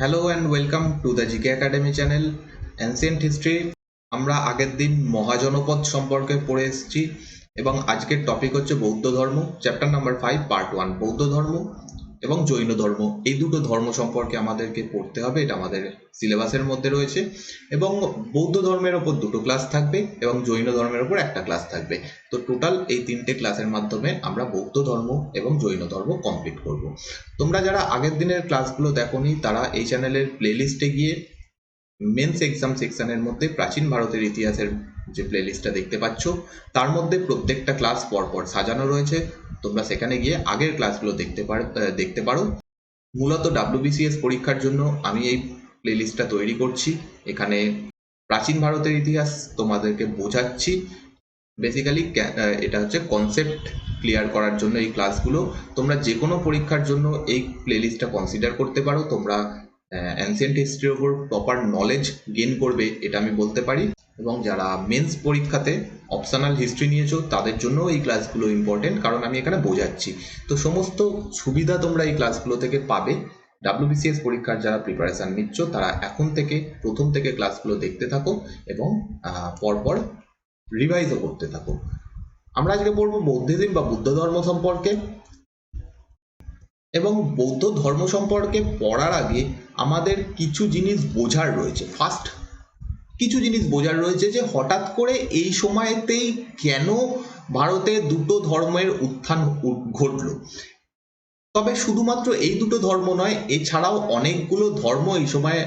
Hello and welcome to the GK academy channel ancient history. আমরা আগের দিন মহাজনপদ সম্পর্কে পড়ে এসেছি এবং আজকের টপিক হচ্ছে বৌদ্ধ ধর্ম, চ্যাপ্টার নাম্বার 5 পার্ট 1। বৌদ্ধ ধর্ম এবং জৈন ধর্ম, এই দুটো ধর্ম সম্পর্কে আমাদেরকে পড়তে হবে, এটা আমাদের সিলেবাসের মধ্যে রয়েছে। এবং বৌদ্ধ ধর্মের ওপর দুটো ক্লাস থাকবে এবং জৈন ধর্মের ওপর একটা ক্লাস থাকবে। তো টোটাল এই তিনটে ক্লাসের মাধ্যমে আমরা বৌদ্ধ ধর্ম এবং জৈন ধর্ম কমপ্লিট করব। তোমরা যারা আগের দিনের ক্লাসগুলো দেখোনি তারা এই চ্যানেলের প্লেলিস্টে গিয়ে মেন্স এক্সাম সেকশনের মধ্যে প্রাচীন ভারতের ইতিহাসের যে প্লেলিস্টটা দেখতে পাচ্ছ তার মধ্যে প্রত্যেকটা ক্লাস পরপর সাজানো রয়েছে। তোমরা সেখানে গিয়ে আগের ক্লাসগুলো দেখতে পারো। মূলত WBCS পরীক্ষার জন্য আমি এই প্লেলিস্টটা তৈরি করছি। এখানে প্রাচীন ভারতের ইতিহাস তোমাদেরকে বোঝাচ্ছি। বেসিক্যালি এটা হচ্ছে কনসেপ্ট ক্লিয়ার করার জন্য এই ক্লাসগুলো। তোমরা যে কোনো পরীক্ষার জন্য এই প্লেলিস্টটা কনসিডার করতে পারো। তোমরা অ্যানসিয়েন্ট হিস্ট্রির ওপর প্রপার নলেজ গেইন করবে, এটা আমি বলতে পারি। এবং যারা মেন্স পরীক্ষাতে অপশনাল হিস্ট্রি নিয়েছো তাদের জন্য এই ক্লাসগুলো ইম্পর্টেন্ট, কারণ আমি এখানে বোঝাচ্ছি। তো সমস্ত সুবিধা তোমরা এই ক্লাসগুলো থেকে পাবে। WBCS পরীক্ষার যারা প্রিপারেশান নিচ্ছ তারা এখন থেকে প্রথম থেকে ক্লাসগুলো দেখতে থাকো এবং পরপর রিভাইজও করতে থাকো। আমরা আজকে পড়বো বৌদ্ধিজম বা বুদ্ধ ধর্ম সম্পর্কে। এবং বৌদ্ধ ধর্ম সম্পর্কে পড়ার আগে আমাদের কিছু জিনিস বোঝার রয়েছে। ফার্স্ট কিছু জিনিস বোঝার রয়েছে যে হঠাৎ করে এই সময়তেই কেন ভারতে দুটো ধর্মের উত্থান ঘটলো। তবে শুধুমাত্র এই দুটো ধর্ম নয়, এছাড়াও অনেকগুলো ধর্ম এই সময়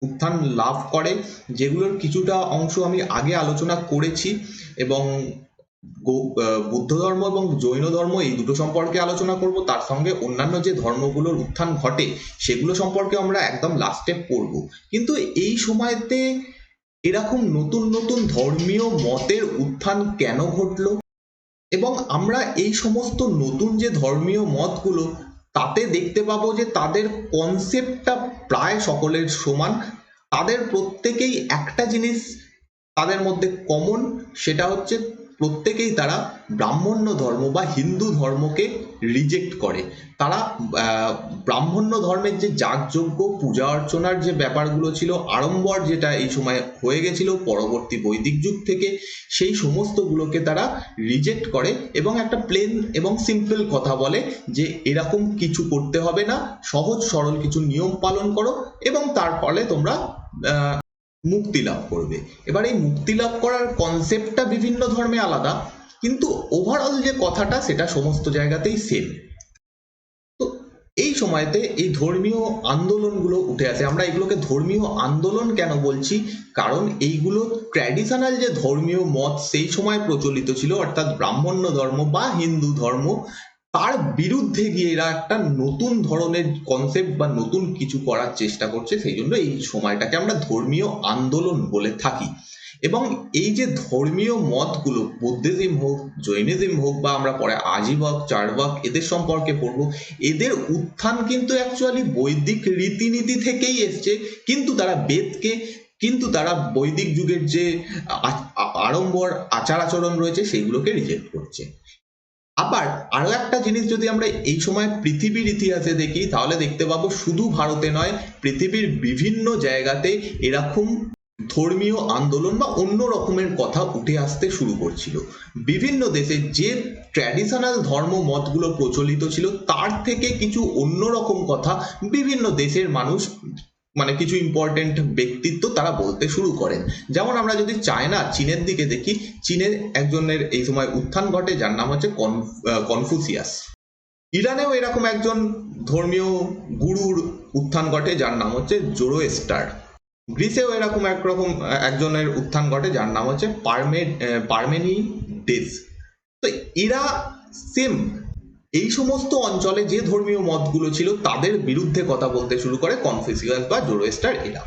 উত্থান লাভ করে, যেগুলোর কিছুটা অংশ আমি আগে আলোচনা করেছি। এবং বুদ্ধ ধর্ম এবং জৈন ধর্ম এই দুটো সম্পর্কে আলোচনা করব, তার সঙ্গে অন্যান্য যে ধর্মগুলোর উত্থান ঘটে সেগুলো সম্পর্কে আমরা একদম লাস্টে পড়ব। কিন্তু এই সময়তে এরকম নতুন নতুন ধর্মীয় মতের উত্থান কেন ঘটলো এবং আমরা এই সমস্ত নতুন যে ধর্মীয় মতগুলো তাতে দেখতে পাবো যে তাদের কনসেপ্টটা প্রায় সকলের সমান। তাদের প্রত্যেকেই একটা জিনিস তাদের মধ্যে কমন, সেটা হচ্ছে প্রত্যেকেই তারা ব্রাহ্মণ্য ধর্ম বা হিন্দু ধর্মকে রিজেক্ট করে। তারা ব্রাহ্মণ্য ধর্মের যে যাগযজ্ঞ পূজা অর্চনার যে ব্যাপারগুলো ছিল, আড়ম্বর যেটা এই সময় হয়ে গেছিল পরবর্তী বৈদিক যুগ থেকে, সেই সমস্তগুলোকে তারা রিজেক্ট করে এবং একটা প্লেন এবং সিম্পল কথা বলে যে এরকম কিছু করতে হবে না, সহজ সরল কিছু নিয়ম পালন করো এবং তার ফলে তোমরা মুক্তি লাভ করবে। এবার এই মুক্তি লাভ করার কনসেপ্টটা বিভিন্ন ধর্মে আলাদা, কিন্তু ওভারঅল যে কথাটা সেটা সমস্ত জায়গাতেই সেম। তো এই সময়তে এই ধর্মীয় আন্দোলনগুলো উঠে আসে। আমরা এগুলোকে ধর্মীয় আন্দোলন কেন বলছি, কারণ এইগুলো ট্র্যাডিশনাল যে ধর্মীয় মত সেই সময় প্রচলিত ছিল, অর্থাৎ ব্রাহ্মণ্য ধর্ম বা হিন্দু ধর্ম, তার বিরুদ্ধে গিয়ে এরা একটা নতুন ধরনের কনসেপ্ট বা নতুন কিছু করার চেষ্টা করছে। সেই জন্য এই সময়টাকে আমরা ধর্মীয় আন্দোলন বলে থাকি। এবং এই যে ধর্মীয় মতগুলো, বুদ্ধিজম হোক, জৈনিজম হোক, বা আমরা পরে আজীবক, চার্বাক এদের সম্পর্কে পড়বো, এদের উত্থান কিন্তু অ্যাকচুয়ালি বৈদিক রীতিনীতি থেকেই এসছে, কিন্তু তারা বৈদিক যুগের যে আড়ম্বর আচার আচরণ রয়েছে সেগুলোকে রিজেক্ট করছে। আবার আরো একটা জিনিস যদি আমরা এই সময় পৃথিবীর ইতিহাসে দেখি তাহলে দেখতে পাবো শুধু ভারতে নয়, পৃথিবীর বিভিন্ন জায়গাতে এরকম ধর্মীয় আন্দোলন বা অন্য রকমের কথা উঠে আসতে শুরু করছিল। বিভিন্ন দেশে যে ট্র্যাডিশনাল ধর্ম মতগুলো প্রচলিত ছিল তার থেকে কিছু অন্যরকম কথা বিভিন্ন দেশের মানুষ, মানে কিছু ইম্পর্টেন্ট ব্যক্তিত্ব তারা বলতে শুরু করেন। যেমন আমরা যদি চীনের দিকে দেখি, চীনের একজনের এই সময় উত্থান ঘটে যার নাম হচ্ছে কনফুসিয়াস। ইরানেও এরকম একজন ধর্মীয় গুরুর উত্থান ঘটে যার নাম হচ্ছে জোরোস্টার। গ্রিসেও এরকম একজনের উত্থান ঘটে যার নাম হচ্ছে পারমেনিডেস। তো এরা সেম এই সমস্ত অঞ্চলে যে ধর্মীয় মতগুলো ছিল তাদের বিরুদ্ধে কথা বলতে শুরু করে কনফুসিয়াস বা জোরোস্টার এরা।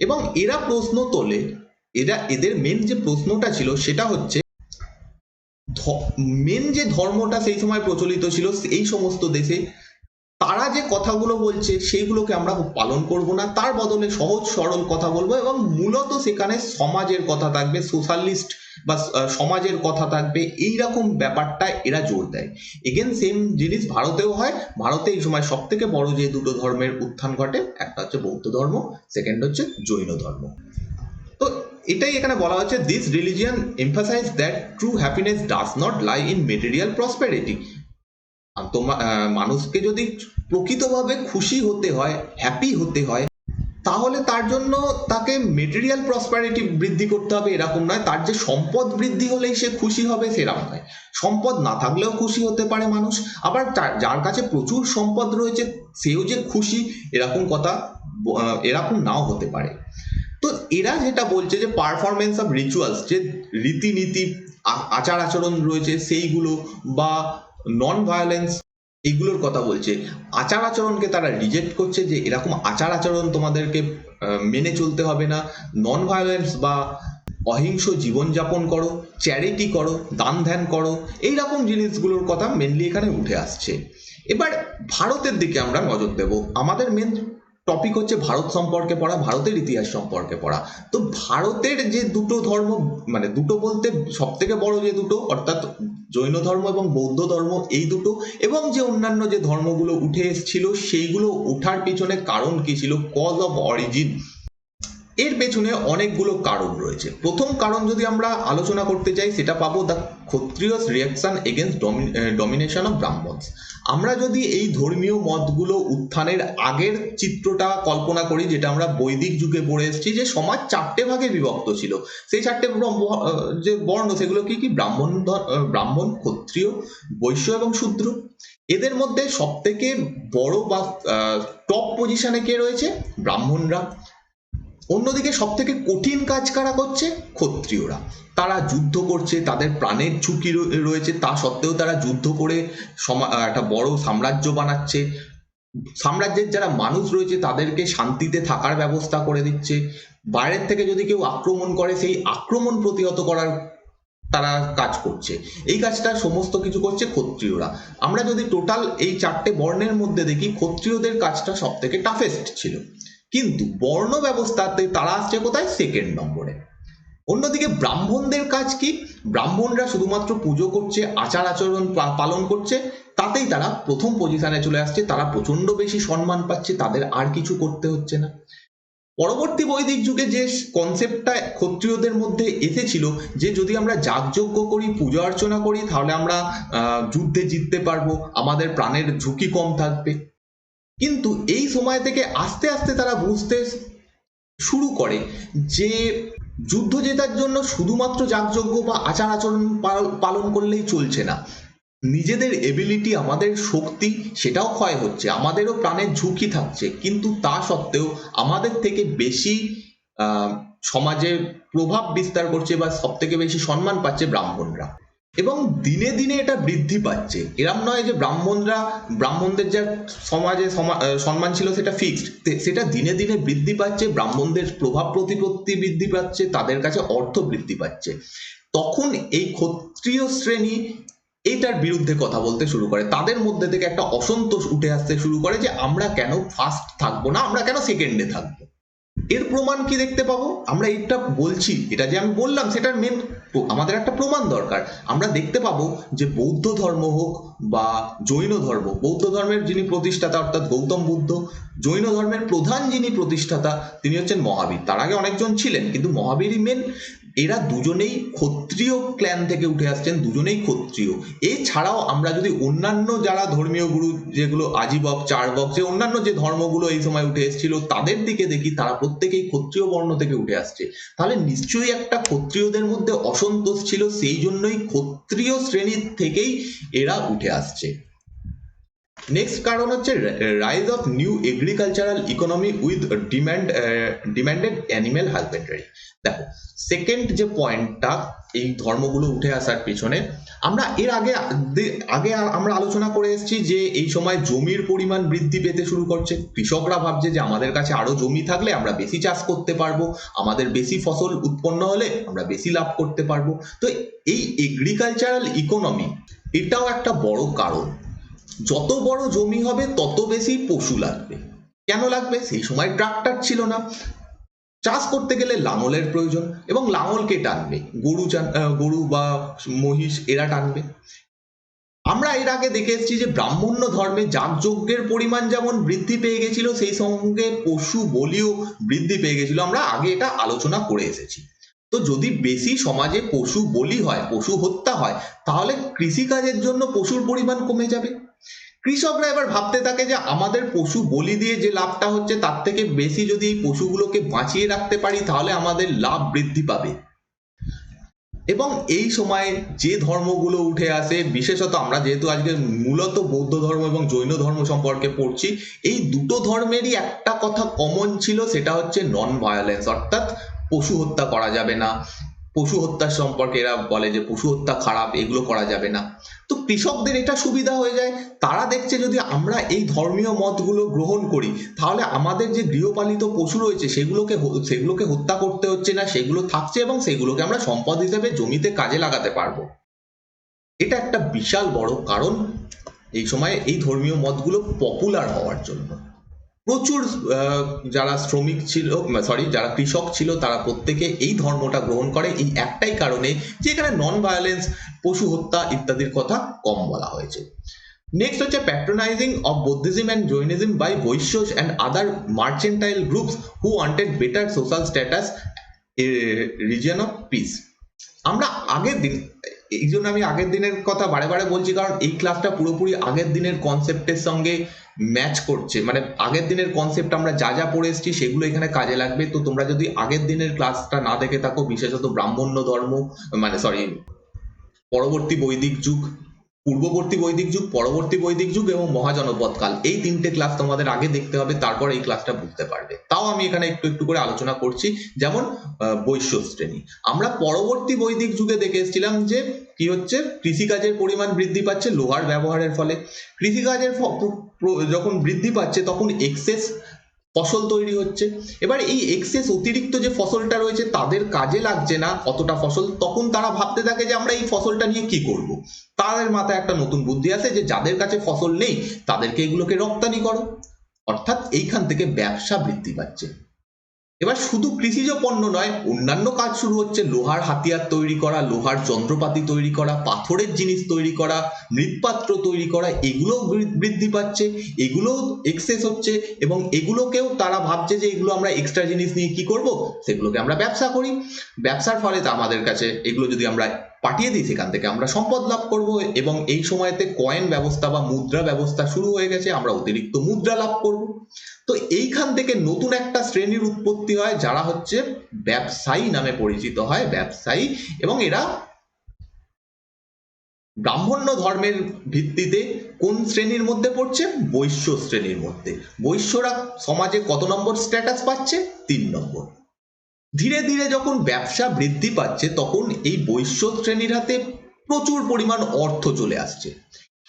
এবং এরা প্রশ্ন তোলে, এদের মেন যে প্রশ্নটা ছিল সেটা হচ্ছে মেন যে ধর্মটা সেই সময় প্রচলিত ছিল এই সমস্ত দেশে, তারা যে কথাগুলো বলছে সেইগুলোকে আমরা পালন করব না, তার বদলে সহজ সরল কথা বলবো এবং মূলত সেখানে সমাজের কথা থাকবে, সোশ্যালিস্ট বা সমাজের কথা থাকবে, এইরকম ব্যাপারটা এরা জোর দেয়। এগেন সেম জিনিস ভারতেও হয়। ভারতে এই সময় সব থেকে বড় যে দুটো ধর্মের উত্থান ঘটে, একটা হচ্ছে বৌদ্ধ ধর্ম, সেকেন্ড হচ্ছে জৈন ধর্ম। তো এটাই এখানে বলা হচ্ছে, this religion emphasise that true happiness does not lie in material prosperity. তোমার মানুষকে যদি প্রকৃতভাবে খুশি হতে হয়, হ্যাপি হতে হয়, তাহলে তার জন্য তাকে মেটেরিয়াল প্রসপ্যারিটি বৃদ্ধি করতে হবে এরকম নয়, তার যে সম্পদ বৃদ্ধি হলেই সে খুশি হবে সেরকম নয়। সম্পদ না থাকলেও খুশি হতে পারে মানুষ, আবার যার কাছে প্রচুর সম্পদ রয়েছে সেও যে খুশি এরকম কথা এরকম নাও হতে পারে। তো এরা যেটা বলছে যে পারফরমেন্স অফ রিচুয়ালস, যে রীতিনীতি আচার আচরণ রয়েছে সেইগুলো, বা নন ভায়োলেন্স, এইগুলোর কথা বলছে। আচার আচরণকে তারা রিজেক্ট করছে, যে এরকম আচার আচরণ তোমাদেরকে মেনে চলতে হবে না। নন ভায়োলেন্স বা অহিংস জীবনযাপন করো, চ্যারিটি করো, দান ধ্যান করো, এইরকম জিনিসগুলোর কথা মেনলি এখানে উঠে আসছে। এবার ভারতের দিকে আমরা নজর দেব। আমাদের মেন টপিক হচ্ছে ভারত সম্পর্কে পড়া, ভারতের ইতিহাস সম্পর্কে পড়া। তো ভারতের যে দুটো ধর্ম, মানে দুটো বলতে সব থেকে বড় যে দুটো, অর্থাৎ জৈন ধর্ম এবং বৌদ্ধ ধর্ম, এই দুটো, এবং যে অন্যান্য যে ধর্মগুলো উঠে এসেছিল সেইগুলো ওঠার পিছনে কারণ কি ছিল, কজ অফ অরিজিন, এর পেছনে অনেকগুলো কারণ রয়েছে। প্রথম কারণ যদি আমরা আলোচনা করতে চাই, সেটা পাবো the Kshatriyas reaction against domination of Brahmanas. আমরা যদি এই ধর্মীয় মতগুলো উত্থানের আগের চিত্রটা কল্পনা করি, যেটা আমরা বৈদিক যুগে পড়ে এসেছি, যে সমাজ চারটে ভাগে বিভক্ত ছিল। সেই চারটে যে বর্ণ, সেগুলো কি কি, ব্রাহ্মণ, ক্ষত্রিয়, বৈশ্য এবং শূদ্র। এদের মধ্যে সব থেকে বড় বা টপ পজিশনে কে রয়েছে, ব্রাহ্মণরা। অন্যদিকে সব থেকে কঠিন কাজ কারা করছে, ক্ষত্রিয়রা। তারা যুদ্ধ করছে, তাদের প্রাণের ঝুঁকি রয়েছে, তা সত্ত্বেও তারা যুদ্ধ করে একটা বড় সাম্রাজ্য বানাচ্ছে। সাম্রাজ্যের যারা মানুষ রয়েছে তাদেরকে শান্তিতে থাকার ব্যবস্থা করে দিচ্ছে। বাইরের থেকে যদি কেউ আক্রমণ করে, সেই আক্রমণ প্রতিহত করার তারা কাজ করছে। এই কাজটা সমস্ত কিছু করছে ক্ষত্রিয়রা। আমরা যদি টোটাল এই চারটে বর্ণের মধ্যে দেখি, ক্ষত্রিয়দের কাজটা সব থেকে টাফেস্ট ছিল, কিন্তু বর্ণ ব্যবস্থাতে তারা আসছে কোথায়, সেকেন্ড নম্বরে। অন্যদিকে ব্রাহ্মণদের কাজ কি, ব্রাহ্মণরা শুধুমাত্র পুজো করছে, আচার আচরণ পালন করছে, তাতেই তারা প্রথম পজিশনে চলে আসছে। তারা প্রচন্ড বেশি সম্মান পাচ্ছে, তাদের আর কিছু করতে হচ্ছে না। পরবর্তী বৈদিক যুগে যে কনসেপ্টটা ক্ষত্রিয়দের মধ্যে এসেছিল, যে যদি আমরা যাগযজ্ঞ করি, পূজা অর্চনা করি, তাহলে আমরা যুদ্ধে জিততে পারবো, আমাদের প্রাণের ঝুঁকি কম থাকবে। কিন্তু এই সময় থেকে আস্তে আস্তে তারা বুঝতে শুরু করে যে যুদ্ধ জেতার জন্য শুধুমাত্র যাগযজ্ঞ বা আচার আচরণ পালন করলেই চলছে না। নিজেদের এবিলিটি, আমাদের শক্তি, সেটাও ক্ষয় হচ্ছে, আমাদেরও প্রাণের ঝুঁকি থাকছে, কিন্তু তা সত্ত্বেও আমাদের থেকে বেশি সমাজে প্রভাব বিস্তার করছে বা সব থেকে বেশি সম্মান পাচ্ছে ব্রাহ্মণরা। এবং দিনে দিনে এটা বৃদ্ধি পাচ্ছে। এরম নয় যে ব্রাহ্মণদের যা সমাজে সম্মান ছিল সেটা ফিক্সড, সেটা দিনে দিনে বৃদ্ধি পাচ্ছে। ব্রাহ্মণদের প্রভাব প্রতিপত্তি বৃদ্ধি পাচ্ছে, তাদের কাছে অর্থ বৃদ্ধি পাচ্ছে। তখন এই ক্ষত্রিয় শ্রেণী এটার বিরুদ্ধে কথা বলতে শুরু করে। তাদের মধ্যে থেকে একটা অসন্তোষ উঠে আসতে শুরু করে, যে আমরা কেন ফার্স্ট থাকবো না, আমরা কেন সেকেন্ডে থাকবো। এর প্রমাণ কি দেখতে পাবো, আমরা এটা বলছি, এটা যে আমি বললাম সেটার মেন আমাদের একটা প্রমাণ দরকার। আমরা দেখতে পাবো যে বৌদ্ধ ধর্ম হোক বা জৈন ধর্ম, বৌদ্ধ ধর্মের যিনি প্রতিষ্ঠাতা অর্থাৎ গৌতম বুদ্ধ, জৈন ধর্মের প্রধান যিনি প্রতিষ্ঠাতা তিনি হচ্ছেন মহাবীর। তার আগে অনেকজন ছিলেন, কিন্তু মহাবীরই মেন। এরা দুজনেই ক্ষত্রিয় ক্ল্যান থেকে উঠে আসছেন, দুজনেই ক্ষত্রিয়। এছাড়াও আমরা যদি অন্যান্য যারা ধর্মীয় গুরু, যেগুলো আজীবক, চার্বক, যে অন্যান্য যে ধর্মগুলো এই সময় উঠে এসেছিল তাদের দিকে দেখি, তারা প্রত্যেকেই ক্ষত্রিয় বর্ণ থেকে উঠে আসছে। তাহলে নিশ্চয়ই একটা ক্ষত্রিয়দের মধ্যে অসন্তোষ ছিল, সেই জন্যই ক্ষত্রিয় শ্রেণীর থেকেই এরা উঠে আসছে। নেক্সট কারণ হচ্ছে rise of new agricultural economy with demanded animal husbandry. দেখো, সেকেন্ড যে পয়েন্টটা এই ধর্মগুলো উঠে আসার পিছনে, আমরা এর আগে আমরা আলোচনা করে এসেছি যে এই সময় জমির পরিমাণ বৃদ্ধি পেতে শুরু করছে। কৃষকরা ভাবছে যে আমাদের কাছে আরো জমি থাকলে আমরা বেশি চাষ করতে পারবো, আমাদের বেশি ফসল উৎপন্ন হলে আমরা বেশি লাভ করতে পারবো। তো এই এগ্রিকালচারাল ইকোনমি এটাও একটা বড় কারণ। যত বড় জমি হবে তত বেশি পশু লাগবে। কেন লাগবে, সেই সময় ট্রাক্টর ছিল না, চাষ করতে গেলে লাঙলের প্রয়োজন, এবং লাঙল কে টানবে? গরু বা মহিষ এরা টানবে। আমরা এর আগে দেখে এসেছি যে ব্রাহ্মণ্য ধর্মে যাগযজ্ঞের পরিমাণ যেমন বৃদ্ধি পেয়ে গেছিল, সেই সঙ্গে পশু বলিও বৃদ্ধি পেয়ে গেছিল। আমরা আগে এটা আলোচনা করে এসেছি। তো যদি বেশি সমাজে পশু বলি হয়, পশু হত্যা হয়, তাহলে কৃষিকাজের জন্য পশুর পরিমাণ কমে যাবে। কৃষকরা এবার ভাবতে থাকে যে আমাদের পশু বলি দিয়ে যে লাভটা হচ্ছে, তার থেকে বেশি যদি এই পশুগুলোকে বাঁচিয়ে রাখতে পারি, তাহলে আমাদের লাভ বৃদ্ধি পাবে। এবং এই সময়ে যে ধর্মগুলো উঠে আসে, বিশেষত আমরা যেহেতু আজকে মূলত বৌদ্ধ ধর্ম এবং জৈন ধর্ম সম্পর্কে পড়ছি, এই দুটো ধর্মেরই একটা কথা কমন ছিল, সেটা হচ্ছে নন ভায়োলেন্স, অর্থাৎ পশু হত্যা করা যাবে না। পশু হত্যার সম্পর্কে এরা বলে যে পশু হত্যা খারাপ, এগুলো করা যাবে না। তো কৃষকদের এটা সুবিধা হয়ে যায়। তারা দেখছে যদি আমরা এই ধর্মীয় মতগুলো গ্রহণ করি, তাহলে আমাদের যে গৃহপালিত পশু রয়েছে সেগুলোকে হত্যা করতে হচ্ছে না, সেগুলো থাকছে এবং সেগুলোকে আমরা সম্পদ হিসেবে জমিতে কাজে লাগাতে পারবো। এটা একটা বিশাল বড় কারণ এই সময় এই ধর্মীয় মতগুলো পপুলার হওয়ার জন্য। প্রচুর যারা শ্রমিক ছিল, যারা কৃষক ছিল, তারা প্রত্যেকে এই ধর্মটা গ্রহণ করে এই একটাই কারণে যে এখানে নন ভায়োলেন্স, পশু হত্যা ইত্যাদির কথা কম বলা হয়েছে। নেক্সট হচ্ছে patronizing of Buddhism and Jainism by Vaishyas and other mercantile groups who wanted better social status a region of peace. আমরা আগের দিন, এই জন্য আমি আগের দিনের কথা বারে বারে বলছি, কারণ এই ক্লাসটা পুরোপুরি আগের দিনের কনসেপ্টের সঙ্গে ম্যাচ করছে। মানে আগের দিনের কনসেপ্ট আমরা যা যা পড়ে এসেছি সেগুলো এখানে কাজে লাগবে। তো তোমরা যদি আগের দিনের ক্লাসটা না দেখে থাকো, বিশেষত ব্রাহ্মণ্য ধর্ম, পরবর্তী বৈদিক যুগ, পূর্ববর্তী বৈদিক যুগ, পরবর্তী বৈদিক যুগ এবং মহাজনপদ কাল, এই তিনটে ক্লাস তোমাদের আগে দেখতে হবে, তারপর এই ক্লাসটা বুঝতে পারবে। তাও আমি এখানে একটু একটু করে আলোচনা করছি। যেমন বৈশ্য শ্রেণী, আমরা পরবর্তী বৈদিক যুগে দেখে এসেছিলাম যে কি হচ্ছে, কৃষিকাজের পরিমাণ বৃদ্ধি পাচ্ছে লোহার ব্যবহারের ফলে। কৃষিকাজের যখন বৃদ্ধি পাচ্ছে তখন এক্সেস ফসল তৈরি হচ্ছে। এবার এই এক্সেস অতিরিক্ত যে ফসলটা রয়েছে তাদের কাজে লাগছে না অতটা ফসল, তখন তারা ভাবতে থাকে যে আমরা এই ফসলটা নিয়ে কি করব। তাদের মাথায় একটা নতুন বুদ্ধি আসে যে যাদের কাছে ফসল নেই তাদেরকে এগুলোকে রপ্তানি করো, অর্থাৎ এইখান থেকে ব্যবসা বৃদ্ধি পাচ্ছে। এবার শুধু কৃষিজ পণ্য নয়, অন্যান্য কাজ শুরু হচ্ছে, লোহার হাতিয়ার তৈরি করা, লোহার যন্ত্রপাতি তৈরি করা, পাথরের জিনিস তৈরি করা, মৃৎপাত্র তৈরি করা, এগুলো বৃদ্ধি পাচ্ছে, এগুলো এক্সেস হচ্ছে। এবং এগুলোকেও তারা ভাবছে যে এগুলো আমরা এক্সট্রা জিনিস নিয়ে কি করব, সেগুলোকে আমরা ব্যবসা করি। ব্যবসার ফলে আমাদের কাছে এগুলো যদি আমরা পাঠিয়ে দিই, সেখান থেকে আমরা সম্পদ লাভ করব। এবং এই সময়তে কয়েন ব্যবস্থা বা মুদ্রা ব্যবস্থা শুরু হয়ে গেছে, আমরা অতিরিক্ত মুদ্রা লাভ করব। তো এইখান থেকে নতুন একটা শ্রেণীর উৎপত্তি হয়, যারা হচ্ছে ব্যবসায়ী নামে পরিচিত হয়, ব্যবসায়ী। এবং এরা ব্রাহ্মণ্য ধর্মের ভিত্তিতে কোন শ্রেণীর মধ্যে পড়ছে? বৈশ্য শ্রেণীর মধ্যে। বৈশ্যরা সমাজে কত নম্বর স্ট্যাটাস পাচ্ছে? 3 নম্বর। ধীরে ধীরে যখন ব্যবসা বৃদ্ধি পাচ্ছে, তখন এই বৈশ্য শ্রেণীর হাতে প্রচুর পরিমাণ অর্থ চলে আসছে।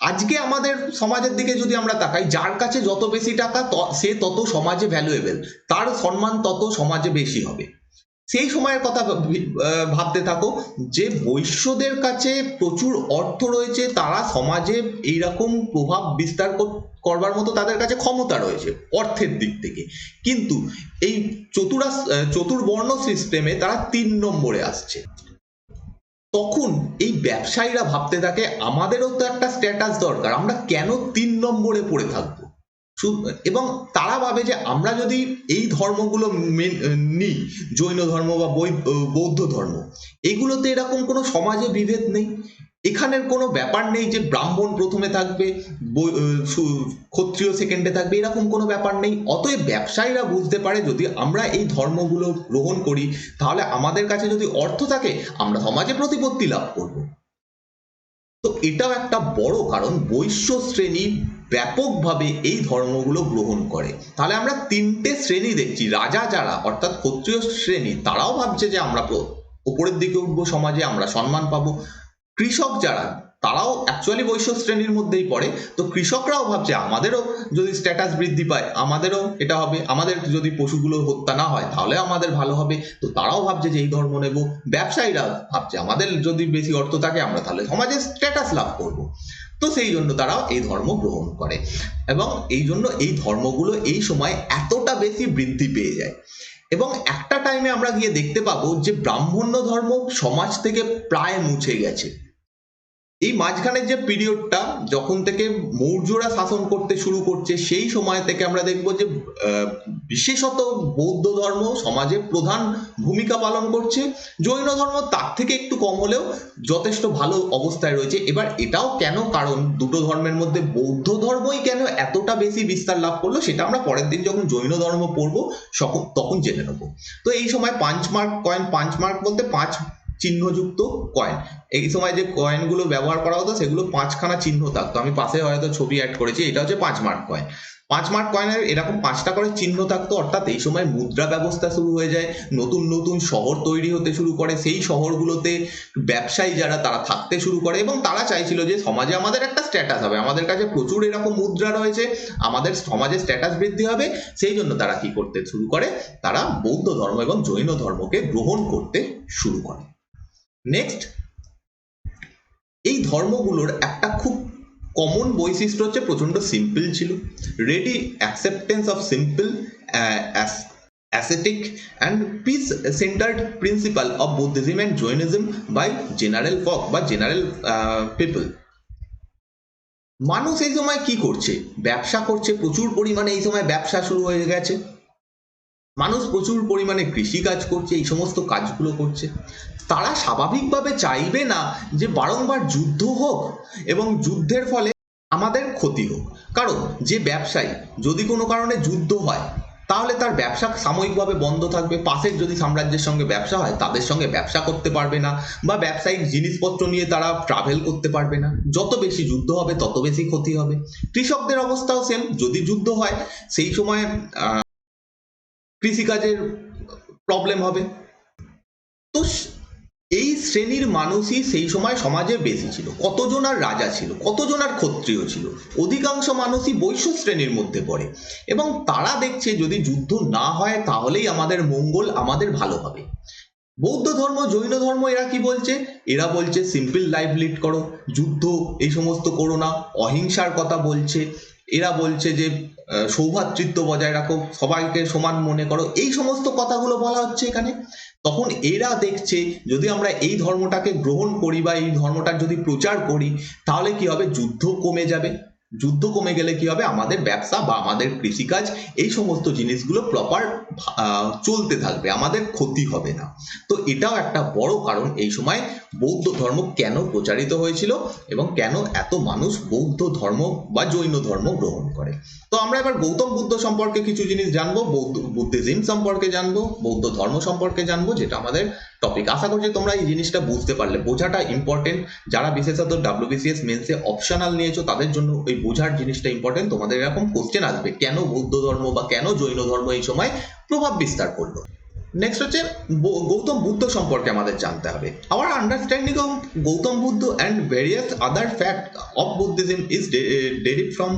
আজকে আমাদের সমাজের দিকে যদি আমরা তাকাই, যার কাছে যত বেশি টাকা সে তত সমাজে ভ্যালুয়েবল, তার সম্মান তত সমাজে বেশি হবে। সেই সময়ের কথা ভাবতে থাকো যে বৈশ্যদের কাছে প্রচুর অর্থ রয়েছে, তারা সমাজে এইরকম প্রভাব বিস্তার করবার মতো তাদের কাছে ক্ষমতা রয়েছে অর্থের দিক থেকে। কিন্তু এই চতুর্বর্ণ সিস্টেমে তারা 3 নম্বরে আসছে। তখন এই ব্যবসায়ীরা ভাবতে থাকে আমাদেরও তো একটা স্ট্যাটাস দরকার, আমরা কেন 3 নম্বরে পড়ে থাকবো। এবং তারা ভাবে যে আমরা যদি এই ধর্মগুলো নিই, জৈন ধর্ম বা বৌদ্ধ ধর্ম, এগুলোতে এরকম কোনো সমাজে বিভেদ নেই। এখানের কোনো ব্যাপার নেই যে ব্রাহ্মণ প্রথমে থাকবে, ক্ষত্রিয় সেকেন্ডে থাকবে, এরকম কোনো ব্যাপার নেই। অতএব ব্যবসায়ীরা বুঝতে পারে যদি আমরা এই ধর্মগুলো গ্রহণ করি, তাহলে আমাদের কাছে যদি অর্থ থাকে আমরা সমাজে প্রতিপত্তি লাভ করব। তো এটাও একটা বড় কারণ বৈশ্য শ্রেণী ব্যাপকভাবে এই ধর্মগুলো গ্রহণ করে। তাহলে আমরা 3টে শ্রেণী দেখছি। রাজা যারা, অর্থাৎ ক্ষত্রিয় শ্রেণী, তারাও ভাবছে যে আমরা উপরের দিকে উঠবো, সমাজে আমরা সম্মান পাবো। কৃষক যারা, তারাও অ্যাকচুয়ালি বৈশ্য শ্রেণীর মধ্যেই পড়ে। তো কৃষকরাও ভাবছে আমাদেরও যদি স্ট্যাটাস বৃদ্ধি পায় আমাদেরও এটা হবে, আমাদের যদি পশুগুলো হত্যা না হয় তাহলে আমাদের ভালো হবে। তো তারাও ভাবছে যে এই ধর্ম নেব। ব্যবসায়ীরা ভাবছে আমাদের যদি বেশি অর্থ থাকে আমরা তাহলে সমাজে স্ট্যাটাস লাভ করব। তো সেই জন্য তারাও এই ধর্ম গ্রহণ করে। এবং এই জন্য এই ধর্মগুলো এই সময় এতটা বেশি বৃদ্ধি পেয়ে যায়। এবং একটা টাইমে আমরা গিয়ে দেখতে পাবো যে ব্রাহ্মণ্য ধর্ম সমাজ থেকে প্রায় মুছে গেছে। এই মাঝখানের যে পিরিয়ডটা যখন থেকে মৌর্যরা শাসন করতে শুরু করছে, সেই সময় থেকে আমরা দেখব যে বিশেষত বৌদ্ধ ধর্ম সমাজে প্রধান ভূমিকা পালন করছে। জৈন ধর্ম তার থেকে একটু কম হলেও যথেষ্ট ভালো অবস্থায় রয়েছে। এবার এটাও কেন, কারণ দুটো ধর্মের মধ্যে বৌদ্ধ ধর্মই কেন এতটা বেশি বিস্তার লাভ করলো সেটা আমরা পরের দিন যখন জৈন ধর্ম পড়বো তখন জেনে নেবো। তো এই সময় 5 মার্ক কয়েন, 5 মার্ক বলতে 5 চিহ্নযুক্ত কয়েন, এই সময় যে কয়েনগুলো ব্যবহার করা হতো সেগুলো 5খানা চিহ্ন থাকতো। আমি পাশে হয়তো ছবি অ্যাড করেছি, এটা হচ্ছে 5 মার্ক কয়েন। 5 মার্ক কয়েনের এরকম 5টা করে চিহ্ন থাকতো, অর্থাৎ এই সময় মুদ্রা ব্যবস্থা শুরু হয়ে যায়, নতুন নতুন শহর তৈরি হতে শুরু করে, সেই শহরগুলোতে ব্যবসায়ী যারা তারা থাকতে শুরু করে এবং তারা চাইছিল যে সমাজে আমাদের একটা স্ট্যাটাস হবে, আমাদের কাছে প্রচুর এরকম মুদ্রা রয়েছে, আমাদের সমাজে স্ট্যাটাস বৃদ্ধি হবে। সেই জন্য তারা কি করতে শুরু করে, তারা বৌদ্ধ ধর্ম এবং জৈন ধর্মকে গ্রহণ করতে শুরু করে। নেক্সট, এই ধর্মগুলোর একটা খুব কমন বৈশিষ্ট্য হচ্ছে প্রচন্ড সিম্পল ছিল। Ready acceptance of simple ascetic and peace centered principle of Buddhism and Jainism by general folk বা general people। মানুষ এই সময় কি করছে, ব্যবসা করছে প্রচুর পরিমাণে। এই সময় ব্যবসা শুরু হয়ে গেছে, মানুষ প্রচুর পরিমাণে কৃষিকাজ করছে, এই সমস্ত কাজগুলো করছে। তারা স্বাভাবিকভাবে চাইবে না যে বারংবার যুদ্ধ হোক এবং যুদ্ধের ফলে আমাদের ক্ষতি হোক, কারণ যে ব্যবসায়ী যদি কোনো কারণে যুদ্ধ হয় তাহলে তার ব্যবসা সাময়িকভাবে বন্ধ থাকবে। পাশের যদি সাম্রাজ্যের সঙ্গে ব্যবসা হয় তাদের সঙ্গে ব্যবসা করতে পারবে না, বা ব্যবসায়িক জিনিসপত্র নিয়ে তারা ট্রাভেল করতে পারবে না। যত বেশি যুদ্ধ হবে তত বেশি ক্ষতি হবে। কৃষকদের অবস্থাও সেম, যদি যুদ্ধ হয় সেই সময় কৃষিকাজের প্রবলেম হবে। তো এই শ্রেণীর মানুষই সেই সময় সমাজে বেশি ছিল। কতজন আর রাজা ছিল, কতজন আর ক্ষত্রিয় ছিল, অধিকাংশ মানুষই বৈশ্য শ্রেণীর মধ্যে পড়ে এবং তারা দেখছে যদি যুদ্ধ না হয় তাহলেই আমাদের মঙ্গল, আমাদের ভালো হবে। বৌদ্ধ ধর্ম, জৈন ধর্ম এরা কি বলছে, এরা বলছে সিম্পল লাইফ লিড করো, যুদ্ধ এই সমস্ত করো না, অহিংসার কথা বলছে। এরা বলছে যে সৌভ্রাতৃত্ব বজায় রাখো, সবাইকে সমান মনে করো, এই সমস্ত কথাগুলো বলা হচ্ছে এখানে। তখন এরা দেখছে যদি আমরা এই ধর্মটাকে গ্রহণ করি বা এই ধর্মটার যদি প্রচার করি তাহলে কি হবে, যুদ্ধ কমে যাবে। যুদ্ধ কমে গেলে কি হবে, আমাদের ব্যবসা বা আমাদের কৃষিকাজ এই সমস্ত জিনিসগুলো প্রপার চলতে থাকবে, আমাদের ক্ষতি হবে না। তো এটাও একটা বড় কারণ এই সময় বৌদ্ধ ধর্ম কেন প্রচারিত হয়েছিল এবং কেন এত মানুষ বৌদ্ধ ধর্ম বা জৈন ধর্ম গ্রহণ করে। তো আমরা এবার গৌতম বুদ্ধ সম্পর্কে কিছু জিনিস জানবো, বুদ্ধিজম সম্পর্কে জানবো, বৌদ্ধ ধর্ম সম্পর্কে জানবো, যেটা আমাদের টপিক। আশা করছি তোমরা এই জিনিসটা বুঝতে পারলে, বোঝাটা ইম্পর্টেন্ট। যারা বিশেষত WBCS মেন্সে অপশনাল নিয়েছো তাদের জন্য ওই বোঝার জিনিসটা ইম্পর্টেন্ট। তোমাদের এরকম কোশ্চেন আসবে, কেন বৌদ্ধ ধর্ম বা কেন জৈন ধর্ম এই সময় প্রভাব বিস্তার করলো। নেক্সট হচ্ছে গৌতম বুদ্ধ সম্পর্কে আমাদের জানতে হবে। Our understanding of Gautam Buddha and various other fact of Buddhism is derived from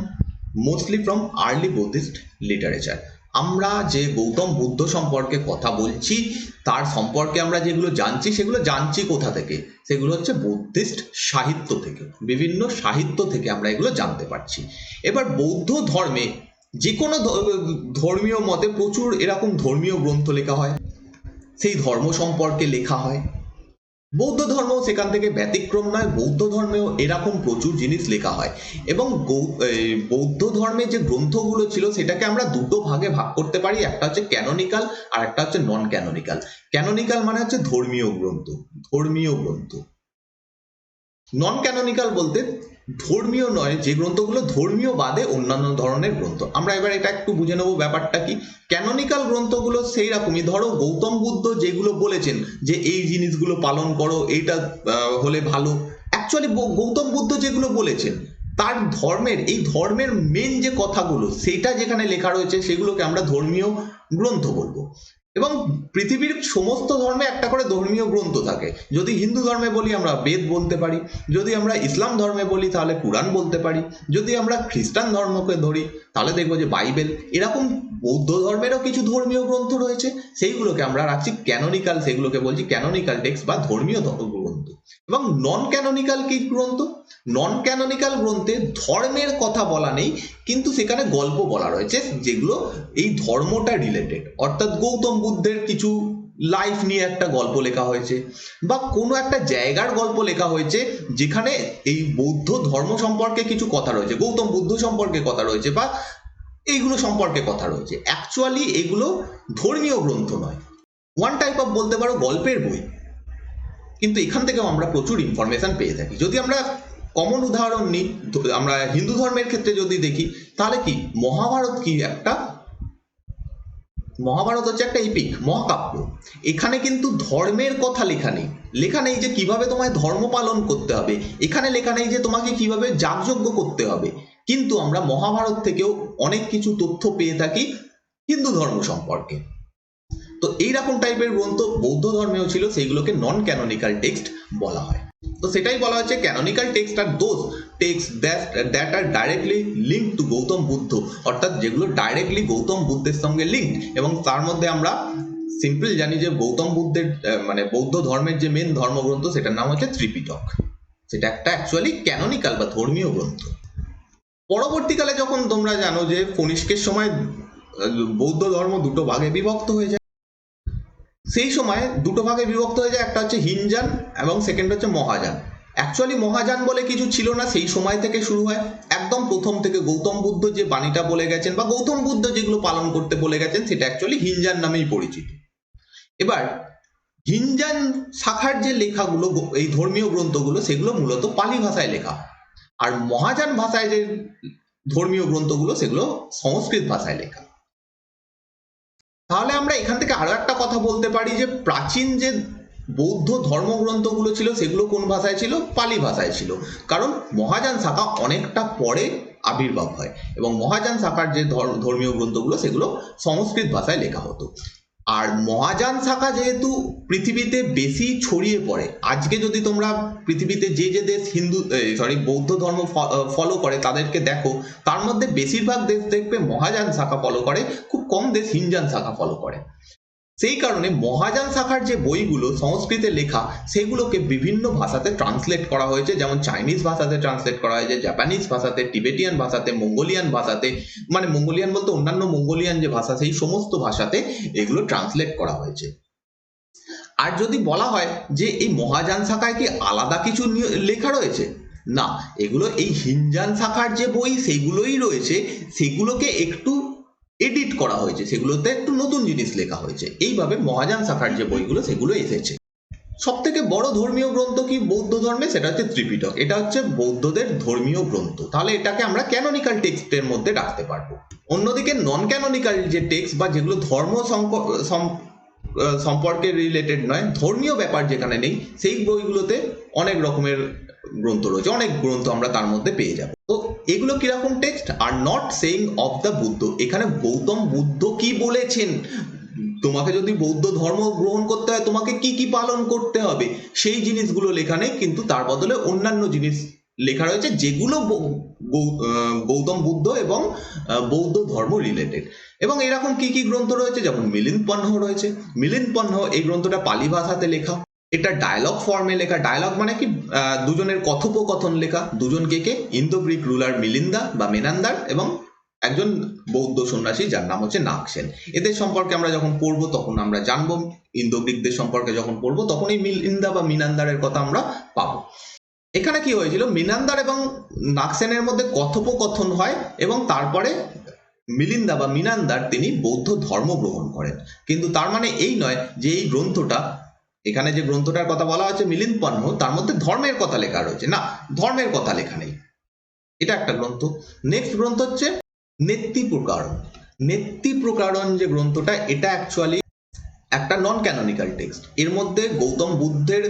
mostly from early Buddhist literature. আমরা যে গৌতম বুদ্ধ সম্পর্কে কথা বলছি তার সম্পর্কে আমরা যেগুলো জানছি সেগুলো জানছি কোথা থেকে, সেগুলো হচ্ছে বুদ্ধিস্ট সাহিত্য থেকে, বিভিন্ন সাহিত্য থেকে আমরা এগুলো জানতে পারছি। এবার বৌদ্ধ ধর্মে যে কোনো ধর্মীয় মতে প্রচুর এরকম ধর্মীয় গ্রন্থ লেখা হয়, সেই ধর্ম সম্পর্কে লেখা হয়। বৌদ্ধ ধর্ম সেখান থেকে ব্যতিক্রম নয়, বৌদ্ধ ধর্মেও এরকম প্রচুর জিনিস লেখা হয়। এবং বৌদ্ধ ধর্মে যে গ্রন্থগুলো ছিল সেটাকে আমরা দুটো ভাগে ভাগ করতে পারি, একটা হচ্ছে ক্যানোনিক্যাল আর একটা হচ্ছে নন ক্যানোনিক্যাল। ক্যানোনিক্যাল মানে হচ্ছে ধর্মীয় গ্রন্থ, ধর্মীয় গ্রন্থ। নন ক্যানোনিক্যাল বলতে ধর্মীয় নয়, যে গ্রন্থগুলো ধর্মীয় বাদে অন্যান্য ধরনের গ্রন্থ। আমরা এবার এটা একটু বুঝে নেবো ব্যাপারটা কি। ক্যানোনিক্যাল গ্রন্থগুলো সেই রকমই, ধরো গৌতম বুদ্ধ যেগুলো বলেছেন যে এই জিনিসগুলো পালন করো, এইটা হলে ভালো, অ্যাকচুয়ালি গৌতম বুদ্ধ যেগুলো বলেছেন তার ধর্মের, এই ধর্মের মেন যে কথাগুলো সেটা যেখানে লেখা রয়েছে সেগুলোকে আমরা ধর্মীয় গ্রন্থ বলবো। এবং পৃথিবীর সমস্ত ধর্মে একটা করে ধর্মীয় গ্রন্থ থাকে। যদি হিন্দু ধর্মে বলি আমরা বেদ বলতে পারি, যদি আমরা ইসলাম ধর্মে বলি তাহলে কুরআন বলতে পারি, যদি আমরা খ্রিস্টান ধর্মকে ধরি তাহলে দেখবো যে বাইবেল, এরকম বৌদ্ধ ধর্মেরও কিছু ধর্মীয় গ্রন্থ রয়েছে, সেইগুলোকে আমরা রাখছি ক্যানোনিক্যাল, সেগুলোকে বলছি ক্যানোনিক্যাল টেক্সট বা ধর্মীয় গ্রন্থ। এবং নন ক্যানোনিক্যাল কি গ্রন্থ? নন ক্যানোনিক্যাল গ্রন্থে ধর্মের কথা বলা নেই, কিন্তু সেখানে গল্প বলা রয়েছে যেগুলো এই ধর্মটা রিলেটেড, অর্থাৎ গৌতম বুদ্ধের কিছু লাইফ নিয়ে একটা গল্প লেখা হয়েছে, বা কোনো একটা জায়গার গল্প লেখা হয়েছে যেখানে এই বৌদ্ধ ধর্ম সম্পর্কে কিছু কথা রয়েছে, গৌতম বুদ্ধ সম্পর্কে কথা রয়েছে, বা এইগুলো সম্পর্কে কথা রয়েছে। অ্যাকচুয়ালি এগুলো ধর্মীয় গ্রন্থ নয়, ওয়ান টাইপ অফ বলতে পারো গল্পের বই, কিন্তু এখান থেকেও আমরা প্রচুর ইনফরমেশন পেয়ে থাকি। যদি আমরা কমন উদাহরণ নিই, আমরা হিন্দু ধর্মের ক্ষেত্রে যদি দেখি, তাহলে কি মহাভারত কি একটা, মহাভারত হচ্ছে একটা এপিক মহাকাব্য। এখানে কিন্তু ধর্মের কথা লেখা নেই, লেখা নেই যে কিভাবে তোমায় ধর্ম পালন করতে হবে, এখানে লেখা নেই যে তোমাকে কিভাবে যাগযজ্ঞ করতে হবে, কিন্তু আমরা মহাভারত থেকেও অনেক কিছু তথ্য পেয়ে থাকি হিন্দু ধর্ম সম্পর্কে। তো এইরকম টাইপের গ্রন্থ বৌদ্ধ ধর্মেও ছিল, সেইগুলোকে নন ক্যানোনিক্যাল টেক্সট বলা হয়। তো সেটাই বলা হচ্ছে ক্যানোনিক্যাল টেক্সট আর those text that are directly link to Gautam Buddha, অর্থাৎ যেগুলো ডাইরেক্টলি গৌতম বুদ্ধের সঙ্গে লিঙ্ক, এবং তার মধ্যে আমরা সিম্পল জানি যে গৌতম বুদ্ধের মানে বৌদ্ধ ধর্মের যে মেন ধর্মগ্রন্থ সেটার নাম হচ্ছে ত্রিপিটক, সেটা একটা অ্যাকচুয়ালি ক্যানোনিক্যাল বা ধর্মীয় গ্রন্থ। পরবর্তীকালে যখন তোমরা জানো যে কনিষ্কের সময় বৌদ্ধ ধর্ম দুটো ভাগে বিভক্ত হয়ে যায়, সেই সময় দুটো ভাগে বিভক্ত হয়ে যায়, একটা হচ্ছে হিনজান এবং সেকেন্ড হচ্ছে মহাযান। অ্যাকচুয়ালি মহাযান বলে কিছু ছিল না, সেই সময় থেকে শুরু হয়, একদম প্রথম থেকে গৌতম বুদ্ধ যে বাণীটা বলে গেছেন বা গৌতম বুদ্ধ যেগুলো পালন করতে বলে গেছেন সেটা অ্যাকচুয়ালি হিনজান নামেই পরিচিত। এবার হিনজান শাখার যে লেখাগুলো, এই ধর্মীয় গ্রন্থগুলো, সেগুলো মূলত পালি ভাষায় লেখা, আর মহাযান ভাষায় যে ধর্মীয় গ্রন্থগুলো সেগুলো সংস্কৃত ভাষায় লেখা। তাহলে আমরা এখান থেকে আরো একটা কথা বলতে পারি যে প্রাচীন যে বৌদ্ধ ধর্মগ্রন্থগুলো ছিল সেগুলো কোন ভাষায় ছিল? পালি ভাষায় ছিল, কারণ মহাযান শাখা অনেকটা পরে আবির্ভাব হয় এবং মহাযান শাখার যে ধর্মীয় গ্রন্থগুলো সেগুলো সংস্কৃত ভাষায় লেখা হতো। আর মহাযান শাখা যেহেতু পৃথিবীতে বেশি ছড়িয়ে পড়ে, আজকে যদি তোমরা পৃথিবীতে যে যে দেশ বৌদ্ধ ধর্ম ফলো করে তাদেরকে দেখো, তার মধ্যে বেশিরভাগ দেশ দেখবে মহাযান শাখা ফলো করে, খুব কম দেশ হিনজান শাখা ফলো করে। সেই কারণে মহাযান শাখার যে বইগুলো সংস্কৃতে লেখা সেগুলোকে বিভিন্ন ভাষাতে ট্রান্সলেট করা হয়েছে, যেমন চাইনিজ ভাষাতে ট্রান্সলেট করা হয়েছে, জাপানিজ ভাষাতে, টিবেটিয়ান ভাষাতে, মঙ্গোলিয়ান ভাষাতে, মানে মঙ্গোলিয়ান বলতে অন্যান্য মঙ্গোলিয়ান যে ভাষা সেই সমস্ত ভাষাতে এগুলো ট্রান্সলেট করা হয়েছে। আর যদি বলা হয় যে এই মহাযান শাখায় কি আলাদা কিছু লেখা রয়েছে, না, এগুলো এই হিনজান শাখার যে বই সেগুলোই রয়েছে, সেগুলোকে একটু এডিট করা হয়েছে, সেগুলোতে একটু নতুন জিনিস লেখা হয়েছে, এইভাবে মহাযান শাখার যে বইগুলো সেগুলো এসেছে। সব থেকে বড় ধর্মীয় গ্রন্থ কি বৌদ্ধ ধর্মে? সেটা হচ্ছে ত্রিপিটক, এটা হচ্ছে বৌদ্ধদের ধর্মীয় গ্রন্থ, তাহলে এটাকে আমরা ক্যানোনিক্যাল টেক্সটের মধ্যে রাখতে পারবো। অন্যদিকে নন ক্যানোনিক্যাল যে টেক্সট বা যেগুলো ধর্ম সম্পর্কে রিলেটেড নয়, ধর্মীয় ব্যাপার যেখানে নেই, সেই বইগুলোতে অনেক রকমের গ্রন্থ রয়েছে, অনেক গ্রন্থ আমরা তার মধ্যে পেয়ে যাব। তো এগুলো কিরকম text? Are not saying of the Buddha, এখানে গৌতম বুদ্ধ কি বলেছেন, তোমাকে যদি বৌদ্ধ ধর্ম গ্রহণ করতে হয় তোমাকে কি কি পালন করতে হবে, সেই জিনিসগুলো লেখা নেই, কিন্তু তার বদলে অন্যান্য জিনিস লেখা রয়েছে যেগুলো গৌতম বুদ্ধ এবং বৌদ্ধ ধর্ম রিলেটেড। এবং এরকম কি কি গ্রন্থ রয়েছে, যেমন মিলিন্দপন্হ রয়েছে। মিলিন্দপন্হ এই গ্রন্থটা পালি ভাষাতে লেখা, এটা ডায়লগ ফর্মে লেখা। ডায়লগ মানে কি? দুজনের কথোপকথন লেখা। দুজনকে কে? ইন্দো গ্রিক রুলার মিলিন্দা বা মেনান্দার এবং একজন বৌদ্ধ সন্ন্যাসী যার নাম হচ্ছে নাগসেন। এদের সম্পর্কে আমরা যখন পড়বো তখন আমরা জানবো, ইন্দো গ্রিকদের সম্পর্কে যখন পড়বো তখন এই মিলিন্দা বা মিনান্দারের কথা আমরা পাবো। এখানে কি হয়েছিল, মিনান্দার এবং নাগসেনের মধ্যে কথোপকথন হয় এবং তারপরে মিলিন্দা বা মিনান্দার তিনি বৌদ্ধ ধর্ম গ্রহণ করেন। কিন্তু তার মানে এই নয় যে এই গ্রন্থটা, এখানে যে গ্রন্থটার কথা বলা হচ্ছে মিলিন্দপন্হ, তার মধ্যে ধর্মের কথা লেখা রয়েছে, না, ধর্মের কথা লেখা নেই। এটা একটা গ্রন্থ। নেক্সট গ্রন্থ হচ্ছে নেত্তি প্রকারণ। নেত্তি প্রকারণ যে গ্রন্থটা, এটা অ্যাকচুয়ালি একটা নন ক্যানোনিক্যাল টেক্সট। এর মধ্যে গৌতম বুদ্ধের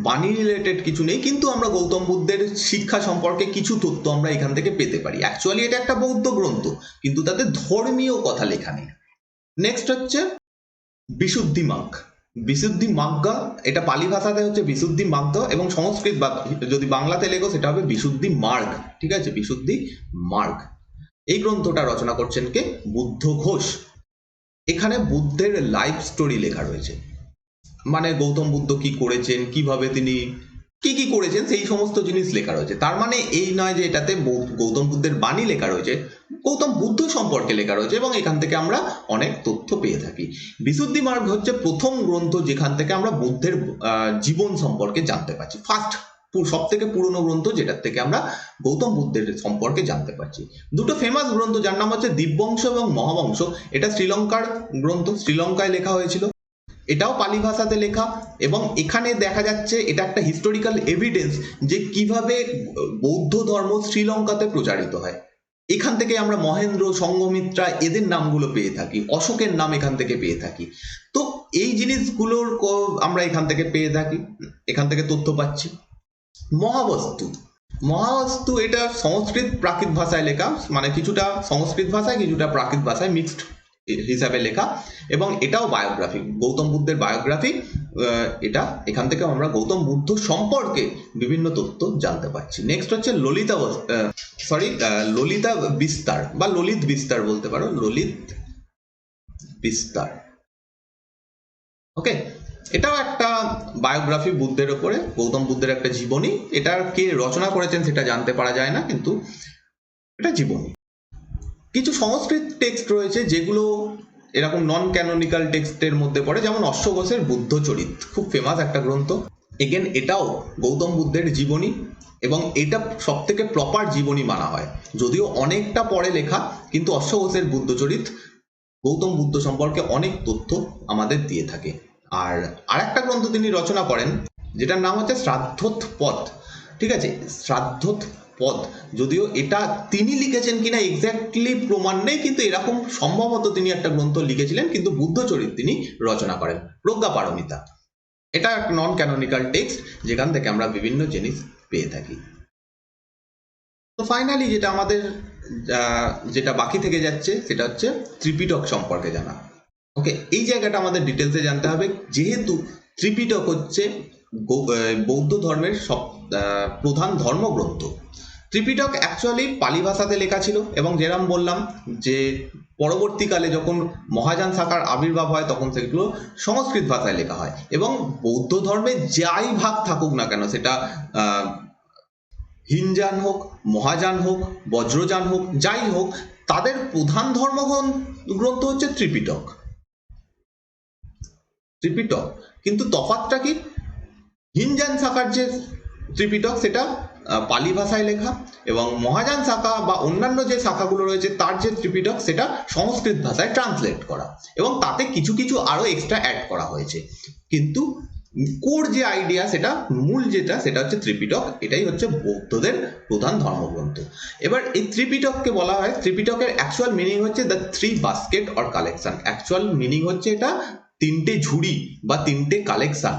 বাণী রিলেটেড কিছু নেই, কিন্তু আমরা গৌতম বুদ্ধের শিক্ষা সম্পর্কে কিছু তথ্য আমরা এখান থেকে পেতে পারি। অ্যাকচুয়ালি এটা একটা বৌদ্ধ গ্রন্থ, কিন্তু তাতে ধর্মীয় কথা লেখা নেই। নেক্সট হচ্ছে বিশুদ্ধি মার্গ। বিশুদ্ধি মার্গা, এটা পালি ভাষাতে হচ্ছে বিশুদ্ধি মার্গ এবং সংস্কৃত বা যদি বাংলাতে লেখো সেটা হবে বিশুদ্ধি মার্গ, ঠিক আছে, বিশুদ্ধি মার্গ। এই গ্রন্থটা রচনা করছেন কে? বুদ্ধ ঘোষ। এখানে বুদ্ধের লাইফ স্টোরি লেখা রয়েছে, মানে গৌতম বুদ্ধ কি করেছেন, কিভাবে তিনি কি কি করেছেন, সেই সমস্ত জিনিস লেখা রয়েছে। তার মানে এই নয় যে এটাতে গৌতম বুদ্ধের বাণী লেখা রয়েছে, গৌতম বুদ্ধ সম্পর্কে লেখা রয়েছে, এবং এখান থেকে আমরা অনেক তথ্য পেয়ে থাকি। বিশুদ্ধি মার্গ হচ্ছে প্রথম গ্রন্থ যেখান থেকে আমরা বুদ্ধের জীবন সম্পর্কে জানতে পারছি, ফার্স্ট সব থেকে পুরনো গ্রন্থ যেটার থেকে আমরা গৌতম বুদ্ধের সম্পর্কে জানতে পারছি। দুটো ফেমাস গ্রন্থ যার নাম হচ্ছে দীপবংশ এবং মহাবংশ, এটা শ্রীলঙ্কার গ্রন্থ, শ্রীলঙ্কায় লেখা হয়েছিল, এটাও পালি ভাষাতে লেখা, এবং এখানে দেখা যাচ্ছে এটা একটা হিস্টোরিক্যাল এভিডেন্স যে কিভাবে বৌদ্ধ ধর্ম শ্রীলঙ্কাতে প্রচারিত হয়। এখান থেকে আমরা মহেন্দ্র, সঙ্ঘমিত্রা এদের নামগুলো পেয়ে থাকি, অশোকের নাম এখান থেকে পেয়ে থাকি। তো এই জিনিসগুলোর আমরা এখান থেকে পেয়ে থাকি, এখান থেকে তথ্য পাচ্ছি। মহাবস্তু, মহাবস্তু এটা সংস্কৃত প্রাকৃত ভাষায় লেখা, মানে কিছুটা সংস্কৃত ভাষায় কিছুটা প্রাকৃত ভাষায় মিক্সড হিসাবে লেখা, এবং এটাও বায়োগ্রাফি, গৌতম বুদ্ধের বায়োগ্রাফি। এটা এখান থেকে আমরা গৌতম বুদ্ধ সম্পর্কে বিভিন্ন তথ্য জানতে পারছি। নেক্সট হচ্ছে ললিতা বিস্তার বা ললিত বিস্তার বলতে পারো, ললিত বিস্তার। ওকে, এটাও একটা বায়োগ্রাফি বুদ্ধের ওপরে, গৌতম বুদ্ধের একটা জীবনী। এটা কে রচনা করেছেন সেটা জানতে পারা যায় না, কিন্তু এটা জীবনী। কিছু সংস্কৃত টেক্সট রয়েছে যেগুলো এরকম নন ক্যানোনিক্যাল টেক্সটের মধ্যে পড়ে, যেমন অশ্ব ঘোষের বুদ্ধচরিত, খুব ফেমাস একটা গ্রন্থ। এগেন এটাও গৌতম বুদ্ধের জীবনী, এবং এটা সব থেকে প্রপার জীবনী মানা হয়, যদিও অনেকটা পরে লেখা, কিন্তু অশ্ব ঘোষের বুদ্ধচরিত গৌতম বুদ্ধ সম্পর্কে অনেক তথ্য আমাদের দিয়ে থাকে। আর আরেকটা গ্রন্থ তিনি রচনা করেন যেটার নাম হচ্ছে শ্রাদ্ধোৎ পদ। ঠিক আছে, শ্রাদ্ধোৎ পদ, যদিও এটা তিনি লিখেছেন কিনা এক্স্যাক্টলি প্রমাণ নেই, কিন্তু এরকম সম্ভবত তিনি একটা গ্রন্থ লিখেছিলেন, কিন্তু বুদ্ধচরিত তিনি রচনা করেন। প্রজ্ঞা পারমিতা, এটা একটা নন ক্যানোনিক্যাল টেক্সট যেখান থেকে আমরা বিভিন্ন জিনিস পেয়ে থাকি। তো ফাইনালি যেটা আমাদের যেটা বাকি থেকে যাচ্ছে সেটা হচ্ছে ত্রিপিটক সম্পর্কে জানা। ওকে, এই জায়গাটা আমাদের ডিটেলসে জানতে হবে, যেহেতু ত্রিপিটক হচ্ছে বৌদ্ধ ধর্মের সব প্রধান ধর্মগ্রন্থ। ত্রিপিটক অ্যাকচুয়ালি পালি ভাষাতে লেখা ছিল, এবং যেরকম বললাম যে পরবর্তীকালে যখন মহাযান শাখার আবির্ভাব হয় তখন সেগুলো সংস্কৃত ভাষায় লেখা হয়, এবং বৌদ্ধ ধর্মে যাই ভাগ থাকুক না কেন, সেটা হিনযান হোক, মহাযান হোক, বজ্রযান হোক, যাই হোক, তাদের প্রধান ধর্মগ্রন্থ হচ্ছে ত্রিপিটক। ত্রিপিটক, কিন্তু তফাৎটা কি? হিনযান শাখার যে ত্রিপিটক সেটা পালি ভাষায় লেখা, এবং মহাযান শাখা বা অন্যান্য যে শাখাগুলো রয়েছে তার যে ত্রিপিটক সেটা সংস্কৃত ভাষায় ট্রান্সলেট করা, এবং তাতে কিছু কিছু আরো এক্সট্রা অ্যাড করা হয়েছে, কিন্তু কোর যে আইডিয়া, সেটা মূল যেটা সেটা হচ্ছে ত্রিপিটক। এটাই হচ্ছে বৌদ্ধদের প্রধান ধর্মগ্রন্থ। এবার এই ত্রিপিটককে বলা হয়, ত্রিপিটকের অ্যাকচুয়াল মিনিং হচ্ছে the three basket or collection. Actual meaning হচ্ছে এটা তিনটে ঝুড়ি বা তিনটে কালেকশন।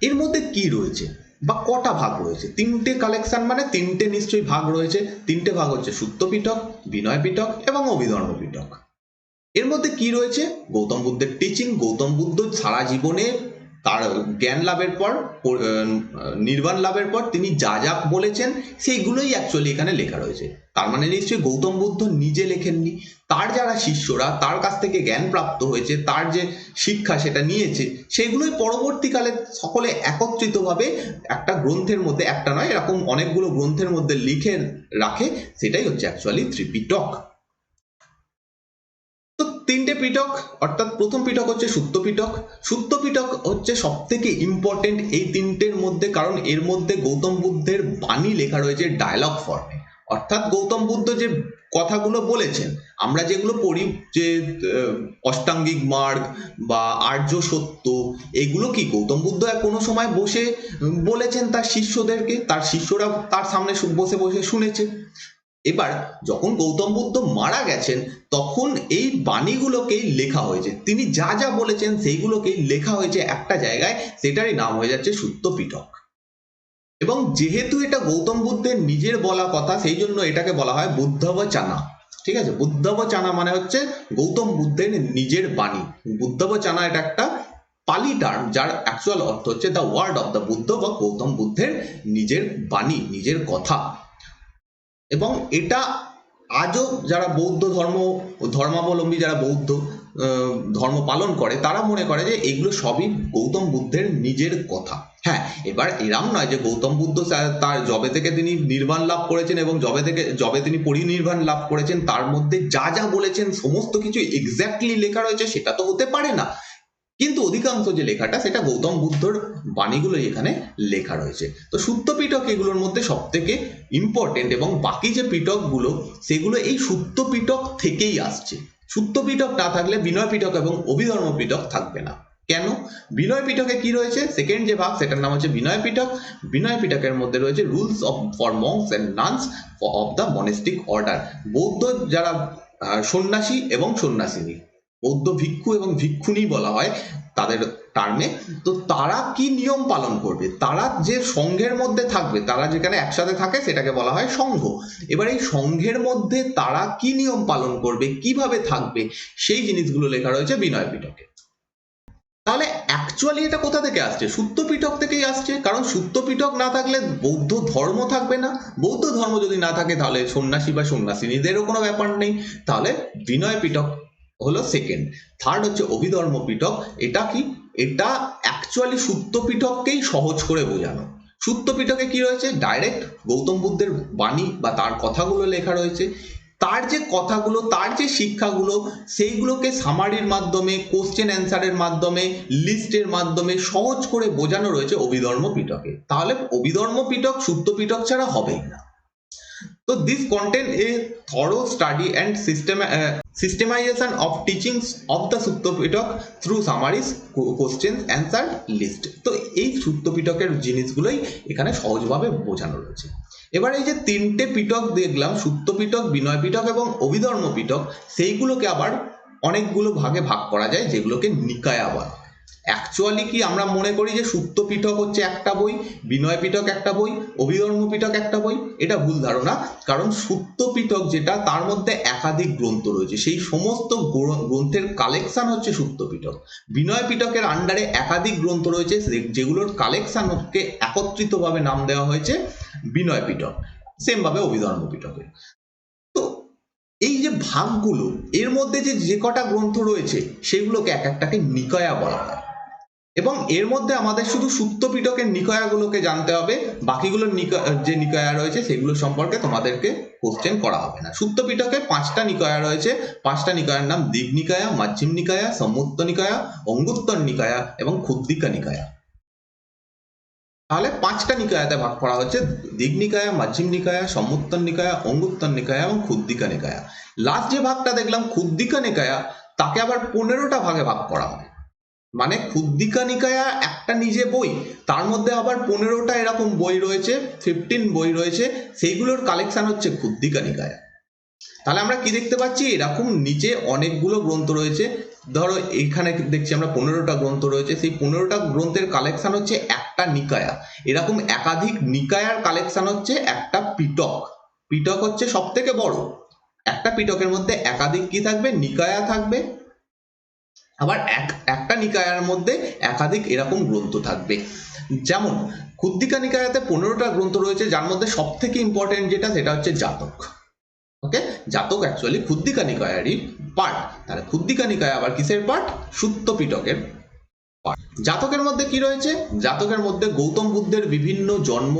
এর মধ্যে কি রয়েছে বা কটা ভাগ রয়েছে? তিনটে কালেকশন মানে তিনটে নিশ্চয়ই ভাগ রয়েছে। তিনটে ভাগ হচ্ছে সুত্ত পিটক, বিনয় পিটক এবং অভিধর্ম পিটক। এর মধ্যে কি রয়েছে? গৌতম বুদ্ধের টিচিং, গৌতম বুদ্ধ সারা জীবনে তার জ্ঞান লাভের পর, নির্বাণ লাভের পর তিনি যা যা বলেছেন সেইগুলোই অ্যাকচুয়ালি এখানে লেখা রয়েছে। তার মানে নিশ্চয়ই গৌতম বুদ্ধ নিজে লেখেননি, তার যারা শিষ্যরা তার কাছ থেকে জ্ঞান প্রাপ্ত হয়েছে, তার যে শিক্ষা সেটা নিয়েছে, সেগুলোই পরবর্তীকালে সকলে একত্রিতভাবে একটা গ্রন্থের মধ্যে, একটা নয় এরকম অনেকগুলো গ্রন্থের মধ্যে লিখে রাখে, সেটাই হচ্ছে অ্যাকচুয়ালি ত্রিপিটক। তো তিনটে পিটক, অর্থাৎ প্রথম পিটক হচ্ছে সুত্ত পিটক। সুত্ত পিটক হচ্ছে সব থেকে ইম্পর্টেন্ট এই তিনটের মধ্যে, কারণ এর মধ্যে গৌতম বুদ্ধের বাণী লেখা রয়েছে ডায়লগ ফর্মে, অর্থাৎ গৌতম বুদ্ধ যে কথাগুলো বলেছেন, আমরা যেগুলো পড়ি যে অষ্টাঙ্গিক মার্গ বা আর্য সত্য, এগুলো কি গৌতম বুদ্ধ কোনো সময় বসে বলেছেন তার শিষ্যদেরকে, তার শিষ্যরা তার সামনে বসে বসে শুনেছে। এবার যখন গৌতম বুদ্ধ মারা গেছেন তখন এই বাণীগুলোকেই লেখা হয়েছে, তিনি যা যা বলেছেন সেইগুলোকেই লেখা হয়েছে একটা জায়গায়, সেটারই নাম হয়ে যাচ্ছে সুত্ত পিটক। এবং যেহেতু এটা গৌতম বুদ্ধের নিজের বলা কথা, সেই জন্য এটাকে বলা হয় বুদ্ধবচনা। ঠিক আছে, বুদ্ধবচনা মানে হচ্ছে গৌতম বুদ্ধের নিজের বাণী। বুদ্ধবচনা এটা একটা পালি টার্ম, যার অ্যাকচুয়াল অর্থ হচ্ছে the word of the Buddha, বা গৌতম বুদ্ধের নিজের বাণী, নিজের কথা। এবং এটা আজও যারা বৌদ্ধ ধর্মাবলম্বী, যারা বৌদ্ধ ধর্ম পালন করে, তারা মনে করে যে এগুলো সবই গৌতম বুদ্ধের নিজের কথা। হ্যাঁ, এবার এরম নয় যে গৌতম বুদ্ধ তার যবে থেকে তিনি নির্বাণ লাভ করেছেন এবং যবে তিনি পরিনির্বাণ লাভ করেছেন তার মধ্যে যা যা বলেছেন সমস্ত কিছু এক্স্যাক্টলি লেখা রয়েছে, সেটা তো হতে পারে না। কিন্তু অধিকাংশ যে লেখাটা সেটা গৌতম বুদ্ধর বাণীগুলো এখানে লেখা রয়েছে। তো সুত্ত পিটক এগুলোর মধ্যে সব থেকে ইম্পর্টেন্ট, এবং বাকি যে পিটকগুলো সেগুলো এই সুত্ত পিটক থেকেই আসছে। সুত্ত পিটক না থাকলে বিনয় পিটক এবং অভিধর্ম পিটক থাকবে না। কেন? বিনয় পিটকে কি রয়েছে? সেকেন্ড যে ভাগ সেটার নাম হচ্ছে বিনয় পিটক। বিনয় পিটকের মধ্যে রয়েছে rules for monks and nuns of the monastic order. বৌদ্ধ যারা সন্ন্যাসী এবং সন্ন্যাসিনী, বৌদ্ধ ভিক্ষু এবং ভিক্ষুণী বলা হয় তাদের টার্মে, তো তারা কি নিয়ম পালন করবে, তারা যে সংঘের মধ্যে থাকবে, তারা যেখানে একসাথে থাকে সেটাকে বলা হয় সংঘ। এবার এই সংঘের মধ্যে তারা কি নিয়ম পালন করবে, কিভাবে থাকবে, সেই জিনিসগুলো লেখা রয়েছে বিনয় পিটকে। তাহলে অ্যাকচুয়ালি এটা কোথা থেকে আসছে? সুত্ত পিটক থেকেই আসছে, কারণ সুত্ত পিটক না থাকলে বৌদ্ধ ধর্ম থাকবে না। বৌদ্ধ ধর্ম যদি না থাকে তাহলে সন্ন্যাসী বা সন্ন্যাসিনীদেরও কোনো ব্যাপার নেই। তাহলে বিনয় পিটক হলো সেকেন্ড। থার্ড হচ্ছে অভিধর্ম পিটক। এটা কি? এটা অ্যাকচুয়ালি সুত্ত পিটককেই সহজ করে বোঝানো। সুত্ত পিটকে কি রয়েছে? ডাইরেক্ট গৌতম বুদ্ধের বাণী বা তার কথাগুলো লেখা রয়েছে। তার যে কথাগুলো, তার যে শিক্ষাগুলো, সেইগুলোকে সামারির মাধ্যমে, কোশ্চেন অ্যান্সারের মাধ্যমে, লিস্টের মাধ্যমে সহজ করে বোঝানো রয়েছে অভিধর্ম পিটকে। তাহলে অভিধর্ম পিটক সুত্ত পিটক ছাড়া হবেই না। So this contain a thorough study and systemization of teachings of the Sutta Pitak through summaries, questions, answer, list. তো এই সূত্র পিটকের জিনিসগুলোই এখানে সহজভাবে বোঝানো রয়েছে। এবার এই যে তিনটে পিটক দেখলাম, সূত্র পিটক, বিনয় পিটক এবং অভিধর্ম পিটক, সেইগুলোকে আবার অনেকগুলো ভাগে ভাগ করা যায়, যেগুলোকে নিকায়া বলা হয়। অ্যাকচুয়ালি কি আমরা মনে করি যে সুত্ত পিটক হচ্ছে একটা বই, বিনয় পিটক একটা বই, অভিধর্ম পিটক একটা বই? এটা ভুল ধারণা। কারণ সুত্ত পিটক যেটা, তার মধ্যে একাধিক গ্রন্থ রয়েছে, সেই সমস্ত গ্রন্থের কালেকশন হচ্ছে সুত্ত পিটক। বিনয় পিটকের আন্ডারে একাধিক গ্রন্থ রয়েছে, যেগুলোর কালেকশনকে একত্রিতভাবে নাম দেওয়া হয়েছে বিনয় পিটক। সেম ভাবে অভিধর্ম পিটকের। তো এই যে ভাগগুলো, এর মধ্যে যে কটা গ্রন্থ রয়েছে সেগুলোকে এক একটাকে নিকায়া বলা হয়। এবং এর মধ্যে আমাদের শুধু সুত্ত পিটকের নিকায়াগুলোকে জানতে হবে, বাকিগুলোর যে নিকায়া রয়েছে সেগুলো সম্পর্কে তোমাদেরকে কোশ্চেন করা হবে না। সুত্ত পিটকে 5টা নিকায়া রয়েছে। 5টা নিকায়ার নাম দিগ নিকায়া, মাজ্জিম নিকায়া, সম্মুত্ত নিকায়া, অঙ্গুত্তর নিকায়া এবং ক্ষুদ্দিকা নিকায়া। তাহলে 5টা নিকায়াতে ভাগ করা হচ্ছে: দিগ নিকায়া, মাজ্জিম নিকায়া, সম্মুত্তর নিকায়া, অঙ্গুত্তর নিকায়া এবং ক্ষুদ্দিকা নিকায়া। লাস্ট যে ভাগটা দেখলাম ক্ষুদ্দিকা নিকায়া, তাকে আবার 15টা ভাগে ভাগ করা হয়। মানে ক্ষুদ্দিকা নিকায়া একটা নিজে বই, তার মধ্যে আবার 15টা এরকম বই রয়েছে, 15 বই রয়েছে, সেইগুলোর কালেকশন হচ্ছে ক্ষুদ্দিকা নিকায়া। তাহলে আমরা কি দেখতে পাচ্ছি? এরকম নিচে অনেকগুলো গ্রন্থ রয়েছে। ধরো এখানে দেখছি আমরা 15টা গ্রন্থ রয়েছে, সেই 15টা গ্রন্থের কালেকশন হচ্ছে একটা নিকায়া। এরকম একাধিক নিকায়ার কালেকশন হচ্ছে একটা পিটক। পিটক হচ্ছে সব থেকে বড়। একটা পিটকের মধ্যে একাধিক কি থাকবে? নিকায়া থাকবে। আবার একটা নিকায়ার মধ্যে একাধিক এরকম গ্রন্থ থাকবে। যেমন ক্ষুদ্দিকা নিকায়াতে 15টা গ্রন্থ রয়েছে, যার মধ্যে সব থেকে ইম্পর্টেন্ট যেটা, সেটা হচ্ছে জাতক। ওকে, জাতক অ্যাকচুয়ালি ক্ষুদ্দিকা নিকায়ারই পার্ট। তাহলে ক্ষুদ্দিকা নিকায় আবার কিসের পার্ট? সুত্ত পিটকের পার্ট। জাতকের মধ্যে কি রয়েছে? জাতকের মধ্যে গৌতম বুদ্ধের বিভিন্ন জন্ম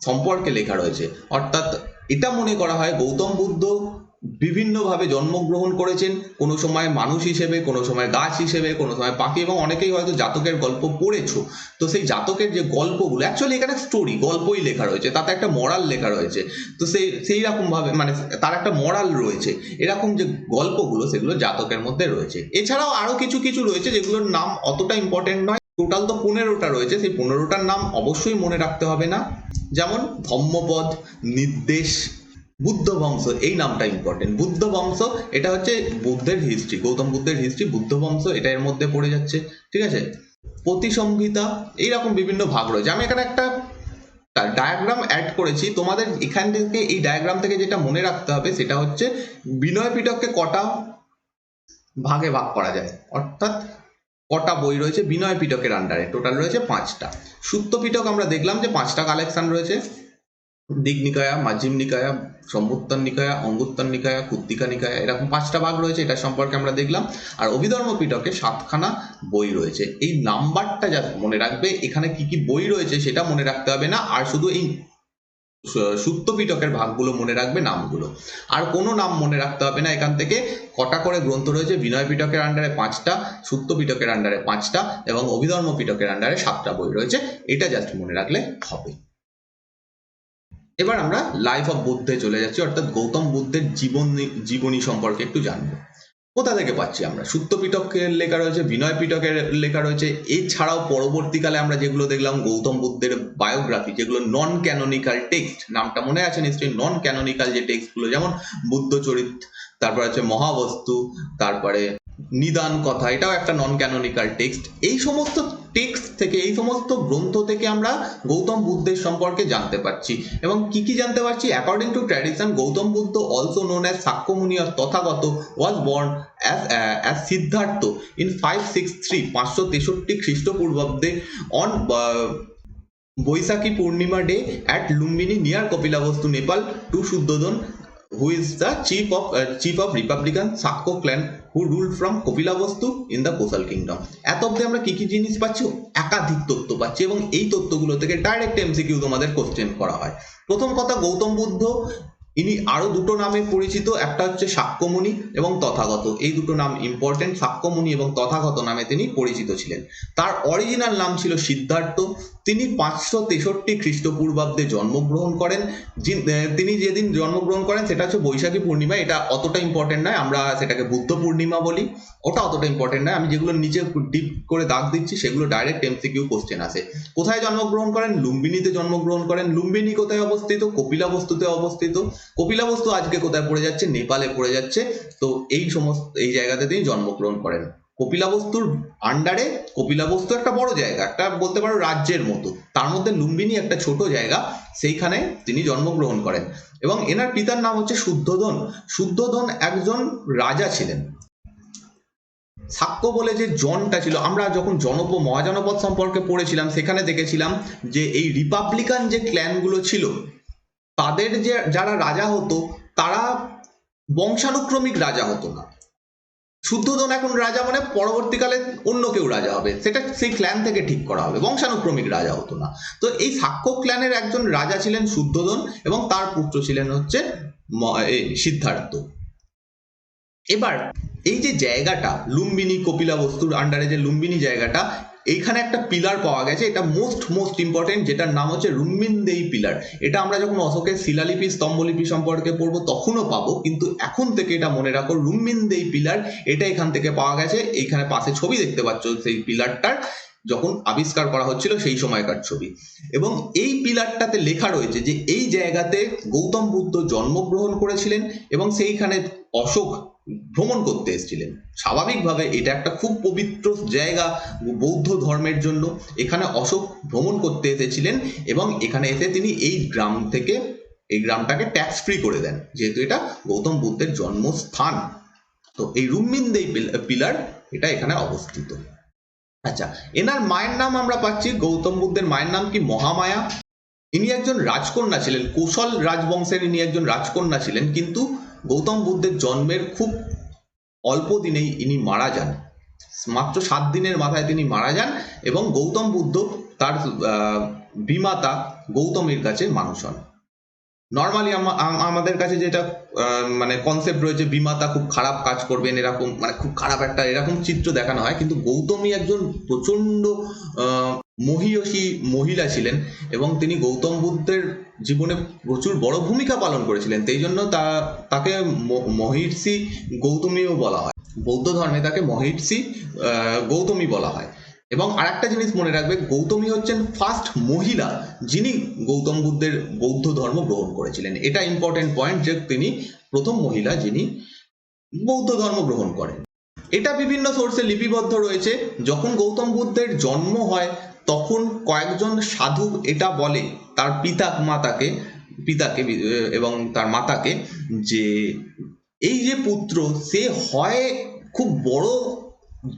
সম্পর্কে লেখা রয়েছে। অর্থাৎ এটা মনে করা হয় গৌতম বুদ্ধ বিভিন্নভাবে জন্মগ্রহণ করেছেন, কোনো সময় মানুষ হিসেবে, কোনো সময় গাছ হিসেবে, কোনো সময় পাখি, এবং অনেকেই হয়তো জাতকের গল্প পড়েছো। তো সেই জাতকের যে গল্পগুলো, অ্যাকচুয়ালি এখানে স্টোরি, গল্পই লেখা রয়েছে, তাতে একটা মরাল লেখা রয়েছে। তো সেই রকম ভাবে মানে তার একটা মরাল রয়েছে। এরকম যে গল্পগুলো সেগুলো জাতকের মধ্যে রয়েছে। এছাড়াও আরো কিছু কিছু রয়েছে যেগুলোর নাম অতটা ইম্পর্টেন্ট নয়। টোটাল তো 15টা রয়েছে, সেই 15টার নাম অবশ্যই মনে রাখতে হবে না। যেমন ধম্মপদ, নির্দেশ, বুদ্ধ বংশ, এই নামটা ইম্পর্টেন্ট। বুদ্ধ বংশ এটা হচ্ছে বুদ্ধের হিস্ট্রি, গৌতম বুদ্ধের হিস্ট্রি। বুদ্ধ বংশ এটা এর মধ্যে পড়ে যাচ্ছে, ঠিক আছে। প্রতিসংহিতা, এইরকম বিভিন্ন ভাগ রয়েছে। আমি এখানে একটা ডায়াগ্রাম অ্যাড করেছি, তোমাদের এখান থেকে এই ডায়াগ্রাম থেকে যেটা মনে রাখতে হবে সেটা হচ্ছে বিনয় পিটককে কটা ভাগে ভাগ করা যায়, অর্থাৎ কটা বই রয়েছে বিনয় পিটকের আন্ডারে। টোটাল রয়েছে 5টা। সুত্ত পিটক আমরা দেখলাম যে 5টা কালেকশন রয়েছে। দিগনিকায়া, মাজিম নিকায়া, সম্বুত্তর নিকায়া, অঙ্গুত্তর নিকায়া, কুত্তিকা নিকায়া, এরকম 5টা ভাগ রয়েছে। এটা সম্পর্কে আমরা দেখলাম। আর অভিধর্ম পিটকে 7খানা বই রয়েছে। এই নাম্বারটা যা মনে রাখবে, এখানে কি কি বই রয়েছে সেটা মনে রাখতে হবে না, আর শুধু এই সুত্ত পিটকের ভাগগুলো মনে রাখবে, নামগুলো। আর কোনো নাম মনে রাখতে হবে না। এখান থেকে কটা করে গ্রন্থ রয়েছে, বিনয় পিটকের আন্ডারে 5টা, সুত্ত পিটকের আন্ডারে 5টা এবং অভিধর্ম পিটকের আন্ডারে 7টা বই রয়েছে। এটা জাস্ট মনে রাখলে হবে। এবার আমরা লাইফ অফ বুদ্ধে চলে যাচ্ছি, অর্থাৎ গৌতম বুদ্ধের জীবনী সম্পর্কে একটু জানবো। কোথা থেকে পাচ্ছি আমরা? সুত্ত পিটকের লেখা রয়েছে, বিনয় পিটকের লেখা রয়েছে। এছাড়াও পরবর্তীকালে আমরা যেগুলো দেখলাম গৌতম বুদ্ধের বায়োগ্রাফি, যেগুলো নন ক্যানোনিক্যাল টেক্সট, নামটা মনে আছে নিশ্চয়ই, নন ক্যানোনিক্যাল যে টেক্সটগুলো, যেমন বুদ্ধচরিত, তারপর আছে মহাবস্তু, তারপরে নিদান কথা, এটাও একটা নন ক্যানোনিক্যাল টেক্সট। এই সমস্ত টেক্সট থেকে, এই সমস্ত গ্রন্থ থেকে আমরা গৌতম বুদ্ধের সম্পর্কে জানতে পারছি। এবং কি কি জানতে পারছি? According to tradition, Gautam Buddha, also known as Sakyamuni or Tathagata, was born as Siddhartha in 563 563 খ্রিস্টপূর্বাব্দে on Boisakhi Purnima day at Lumbini near Kapilavastu, Nepal, to Shuddhodhan, who is the chief of Republican Sakko clan who ruled from Kapilavastu in the Kosal kingdom. এত অবধি আমরা কি কি জিনিস পাচ্ছি? একাধিক তথ্য পাচ্ছি, এবং এই তথ্যগুলো থেকে ডাইরেক্ট এমসিকিউ তোমাদের কোশ্চেন করা হয়। প্রথম কথা, গৌতম বুদ্ধ ইনি আরো দুটো নামে পরিচিত, একটা হচ্ছে সাক্যমুনি এবং তথাগত। এই দুটো নাম ইম্পর্টেন্ট। সাক্যমুনি এবং তথাগত নামে তিনি পরিচিত ছিলেন। তার অরিজিনাল নাম ছিল সিদ্ধার্থ। তিনি 563 খ্রিস্টপূর্বাব্দে জন্মগ্রহণ করেন। তিনি যেদিন জন্মগ্রহণ করেন সেটা হচ্ছে বৈশাখী পূর্ণিমা। এটা অতটা ইম্পর্টেন্ট নয়, আমরা সেটাকে বুদ্ধ পূর্ণিমা বলি, ওটা অতটা ইম্পর্টেন্ট নয়। আমি যেগুলো নিচে ডিপ করে দাগ দিচ্ছি সেগুলো ডাইরেক্ট এমসিকিউ কোশ্চেন আসে। কোথায় জন্মগ্রহণ করেন? লুম্বিনীতে জন্মগ্রহণ করেন। লুম্বিনী কোথায় অবস্থিত? কপিলাবস্তুতে অবস্থিত। কপিলাবস্তু আজকে কোথায় পড়ে যাচ্ছে? নেপালে পড়ে যাচ্ছে। তো এই জায়গাতে তিনি জন্মগ্রহণ করেন। কপিলাবস্তুর আন্ডারে, কপিলাবস্তু একটা বড় জায়গা, একটা বলতে পারো রাজ্যের মতো, তার মধ্যে লুম্বিনী একটা ছোট জায়গা, সেইখানে তিনি জন্মগ্রহণ করেন। এবং এনার পিতার নাম হচ্ছে শুদ্ধোধন। শুদ্ধোধন একজন রাজা ছিলেন। সাক্য বলে যে জনটা ছিল, আমরা যখন মহাজনপদ সম্পর্কে পড়েছিলাম সেখানে দেখেছিলাম যে এই রিপাবলিকান যে ক্ল্যানগুলো ছিল, তাদের যে যারা রাজা হতো তারা বংশানুক্রমিক রাজা হতো না। শুদ্ধোধন এখন রাজা মানে পরবর্তীকালে অন্য কেউ রাজা হবে, সেটা সেই ক্ল্যান থেকে ঠিক করা হবে, বংশানুক্রমিক রাজা হতো না। তো এই শাক্য ক্ল্যানের একজন রাজা ছিলেন শুদ্ধোধন, এবং তার পুত্র ছিলেন হচ্ছে সিদ্ধার্থ। এবার এই যে জায়গাটা লুম্বিনী, কপিলাবস্তুর আন্ডারে যে লুম্বিনী জায়গাটা, এইখানে একটা পিলার পাওয়া গেছে, এটা মোস্ট ইম্পর্টেন্ট, যেটার নাম হচ্ছে রুম্মিনদেই পিলার। এটা আমরা যখন অশোকের শিলালিপি, স্তম্ভলিপি সম্পর্কে পড়বো তখনও পাবো, কিন্তু এখন থেকে এটা মনে রাখো, রুম্মিনদেই পিলার, এটা এখান থেকে পাওয়া গেছে। এইখানে পাশে ছবি দেখতে পাচ্ছ সেই পিলারটার, যখন আবিষ্কার করা হচ্ছিল সেই সময়কার ছবি। এবং এই পিলারটাতে লেখা রয়েছে যে এই জায়গাতে গৌতম বুদ্ধ জন্মগ্রহণ করেছিলেন এবং সেইখানে অশোক ভ্রমণ করতে এসেছিলেন। স্বাভাবিকভাবে এটা একটা খুব পবিত্র জায়গা বৌদ্ধ ধর্মের জন্য। এখানে অশোক ভ্রমণ করতে এসেছিলেন এবং এখানে এসে তিনি এই গ্রামটাকে ট্যাক্স ফ্রি করে দেন, যেহেতু এটা গৌতম বুদ্ধের জন্মস্থান। তো এই রুম্মিনদেই পিলার, এটা এখানে অবস্থিত। আচ্ছা, এনার মায়ের নাম আমরা পাচ্ছি, গৌতম বুদ্ধের মায়ের নাম কি? মহামায়া। ইনি একজন রাজকন্যা ছিলেন, কৌশল রাজবংশের ইনি একজন রাজকন্যা ছিলেন, কিন্তু গৌতম বুদ্ধের জন্মের খুব অল্প দিনেই ইনি মারা যান। মাত্র 7 দিনের মাথায় তিনি মারা যান, এবং গৌতম বুদ্ধ তার বিমাতা গৌতমীর কাছে মানুষ হন। নর্মালি আমাদের কাছে যেটা মানে কনসেপ্ট রয়েছে, বিমাতা খুব খারাপ কাজ করবেন, এরকম মানে খুব খারাপ একটা এরকম চিত্র দেখানো হয়, কিন্তু গৌতমী একজন প্রচন্ড মহীয়সী মহিলা ছিলেন, এবং তিনি গৌতম বুদ্ধের জীবনে প্রচুর বড় ভূমিকা পালন করেছিলেন। সেই জন্য তাকে মহর্ষি গৌতমীও বলা হয়, বৌদ্ধ ধর্মে তাকে মহর্ষি গৌতমী বলা হয়। এবং আরেকটা জিনিস মনে রাখবে, গৌতমী হচ্ছেন ফার্স্ট মহিলা যিনি গৌতম বুদ্ধের বৌদ্ধ ধর্ম গ্রহণ করেছিলেন। এটা ইম্পর্টেন্ট পয়েন্ট যে তিনি প্রথম মহিলা যিনি বৌদ্ধ ধর্ম গ্রহণ করেন। এটা বিভিন্ন সোর্সে লিপিবদ্ধ রয়েছে। যখন গৌতম বুদ্ধের জন্ম হয় তখন কয়েকজন সাধু এটা বলে তার পিতাকে এবং তার মাতাকে, যে এই যে পুত্র সে হয় খুব বড়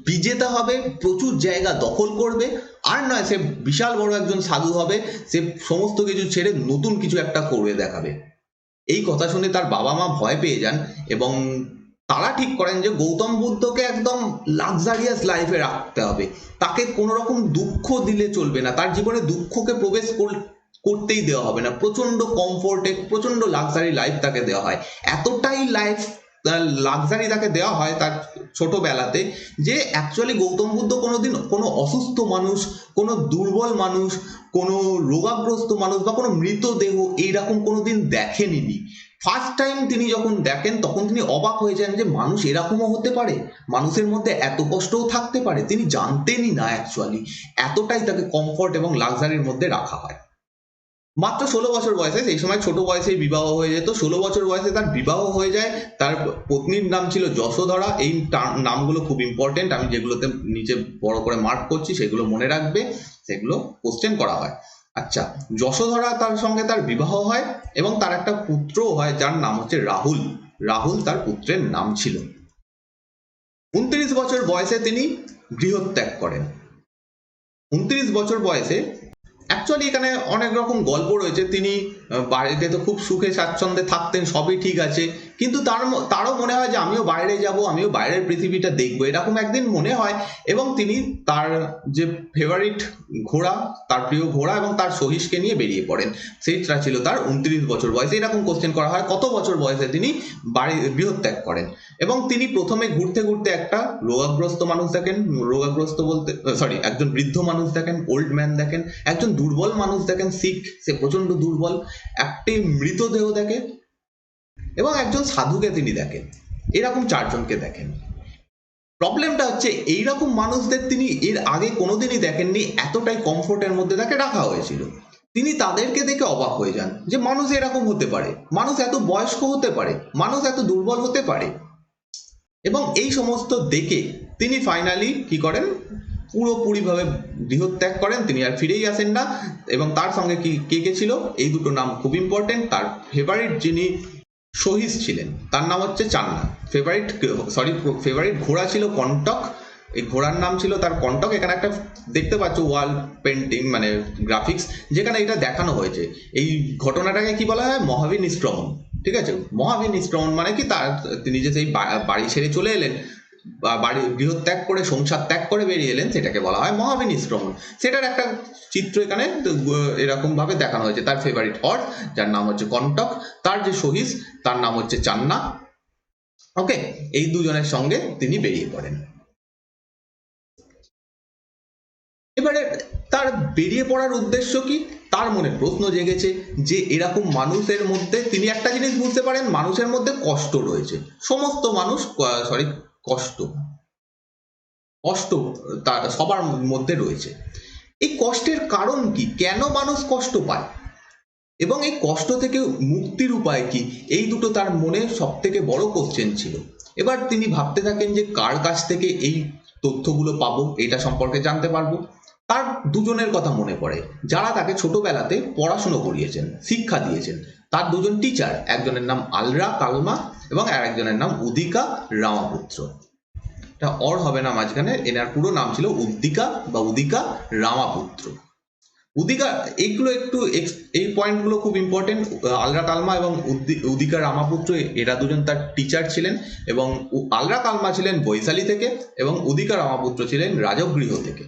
বিজেতা হবে, প্রচুর জায়গা দখল করবে, আর নয় সে বিশাল বড় একজন সাধু হবে, সে সমস্ত কিছু ছেড়ে নতুন কিছু একটা করে দেখাবে। এই কথা শুনে তার বাবা মা ভয় পেয়ে যান এবং তারা ঠিক করেন যে গৌতম বুদ্ধকে একদম লাক্সারিয়াস লাইফে রাখতে হবে, তাকে কোনো রকম দুঃখ দিলে চলবে না, তার জীবনে দুঃখকে প্রবেশ করতেই দেওয়া হবে না, প্রচন্ড কমফোর্টে প্রচন্ড লাক্সারি লাইফ তাকে দেওয়া হয়। এতটাই লাইফ লাক্সারি তাকে দেওয়া হয় তার ছোটবেলাতে যে অ্যাকচুয়ালি গৌতম বুদ্ধ কোনোদিন কোনো অসুস্থ মানুষ, কোনো দুর্বল মানুষ, কোনো রোগাগ্রস্ত মানুষ বা কোনো মৃতদেহ এইরকম কোনোদিন দেখেনি। ফার্স্ট টাইম তিনি যখন দেখেন তখন তিনি অবাক হয়ে যান যে মানুষ এরকমও হতে পারে, মানুষের মধ্যে এত কষ্টও থাকতে পারে, তিনি জানতেনই না অ্যাকচুয়ালি। এতটাই তাকে কমফর্ট এবং লাক্সারির মধ্যে রাখা হয়। মাত্র 16 বছর বয়সে, সেই সময় ছোট বয়সেই বিবাহ হয়ে যেত, 16 বছর বয়সে তার বিবাহ হয়ে যায়। তার পত্নীর নাম ছিল যশোধরা। এই নামগুলো খুব ইম্পর্টেন্ট, আমি যেগুলোতে নিচে বড় করে মার্ক করছি সেগুলো মনে রাখবে, সেগুলো কোশ্চেন করা হয়। আচ্ছা, যশোধরা তার সঙ্গে তার বিবাহ হয় এবং তার একটা পুত্রও হয় যার নাম হচ্ছে রাহুল। রাহুল তার পুত্রের নাম ছিল। 29 বছর বয়সে তিনি গৃহত্যাগ করেন। 29 বছর বয়সে অ্যাকচুয়ালি এখানে অনেক রকম গল্প রয়েছে। তিনি বাড়িতে তো খুব সুখে স্বাচ্ছন্দ্যে থাকতেন, সবই ঠিক আছে, কিন্তু তারও মনে হয় যে আমিও বাইরে যাব, আমিও বাইরের পৃথিবীটা দেখবো, এরকম একদিন মনে হয়। এবং তিনি তার যে ফেভারিট ঘোড়া, তার প্রিয় ঘোড়া এবং তার সহিসকে নিয়ে বেরিয়ে পড়েন। সেটা ছিল তার 29 বছর বয়সে। এরকম কোশ্চেন করা হয় কত বছর বয়সে তিনি গৃহত্যাগ করেন। এবং তিনি প্রথমে ঘুরতে ঘুরতে একটা রোগাগ্রস্ত মানুষ দেখেন, রোগাগ্রস্ত বলতে সরি, একজন বৃদ্ধ মানুষ দেখেন, ওল্ড ম্যান দেখেন, একজন দুর্বল মানুষ দেখেন, সিক, সে প্রচন্ড দুর্বল, একটি মৃতদেহ দেখে এবং একজন সাধুকে তিনি দেখেন। এরকম চারজনকে দেখেন। প্রবলেমটা হচ্ছে এইরকম মানুষদের তিনি এর আগে কোনোদিনই দেখেননি, এতটাই কমফোর্টের মধ্যে তাকে রাখা হয়েছিল। তিনি তাদেরকে দেখে অবাক হয়ে যান যে মানুষ এরকম হতে পারে, মানুষ এত বয়স্ক হতে পারে, মানুষ এত দুর্বল হতে পারে। এবং এই সমস্ত দেখে তিনি ফাইনালি কি করেন, পুরোপুরিভাবে গৃহত্যাগ করেন, তিনি আর ফিরেই আসেন না। এবং তার সঙ্গে কে কে ছিল, এই দুটো নাম খুব ইম্পর্টেন্ট। তার ফেভারিট যিনি সহিস ছিলেন তার নাম হচ্ছে চান্না। ফেভারিট ঘোড়া ছিল কন্টক, এই ঘোড়ার নাম ছিল তার কন্টক। এখানে একটা দেখতে পাচ্ছ ওয়াল পেন্টিং মানে গ্রাফিক্স, যেখানে এটা দেখানো হয়েছে। এই ঘটনাটাকে কি বলা হয়, মহাবিনিষ্ক্রমণ। ঠিক আছে, মহাবিনিষ্ক্রমণ মানে কি, তিনি যে সেই বাড়ি ছেড়ে চলে এলেন, বাড়ি গৃহত্যাগ করে সংসার ত্যাগ করে বেরিয়ে এলেন, সেটাকে বলা হয় মহাবিনিষ্ক্রমণ। সেটার একটা চিত্র এখানে এরকম ভাবে দেখানো হয়েছে। তার ফেভারিট হর্স যার নাম হচ্ছে কন্টক, তার যে সহিস তার নাম হচ্ছে চান্না। ওকে, এই দুজনের সঙ্গে তিনি বেরিয়ে পড়েন। এবারে তার বেরিয়ে পড়ার উদ্দেশ্য কি, তার মনে প্রশ্ন জেগেছে যে এরকম মানুষের মধ্যে তিনি একটা জিনিস বুঝতে পারেন, মানুষের মধ্যে কষ্ট রয়েছে। সমস্ত মানুষ কষ্ট কষ্ট তার সবার মধ্যে রয়েছে। এই কষ্টের কারণ কি, কেন মানুষ কষ্ট পায় এবং এই কষ্ট থেকে মুক্তির উপায় কি, এই দুটো তার মনে সব থেকে বড় কোশ্চেন ছিল। এবার তিনি ভাবতে থাকেন যে কার কাছ থেকে এই তথ্যগুলো পাবো, এটা সম্পর্কে জানতে পারবো। তার দুজনের কথা মনে পড়ে যারা তাকে ছোটবেলাতে পড়াশুনো করিয়েছেন, শিক্ষা দিয়েছেন। তার দুজন টিচার, একজনের নাম আলরা কালমা এবং আরেকজনের নাম উদিকা রামাপুত্র। এটা অর হবে না মাঝখানে, এনার পুরো নাম ছিল উদ্দিকা বা উদিকা রামাপুত্র। উদিকা, এইগুলো একটু এই পয়েন্টগুলো খুব ইম্পর্টেন্ট। আলরা কালমা এবং উদিকা রামাপুত্র, এরা দুজন তার টিচার ছিলেন। এবং আলরা কালমা ছিলেন বৈশালী থেকে এবং উদিকা রামাপুত্র ছিলেন রাজগৃহ থেকে।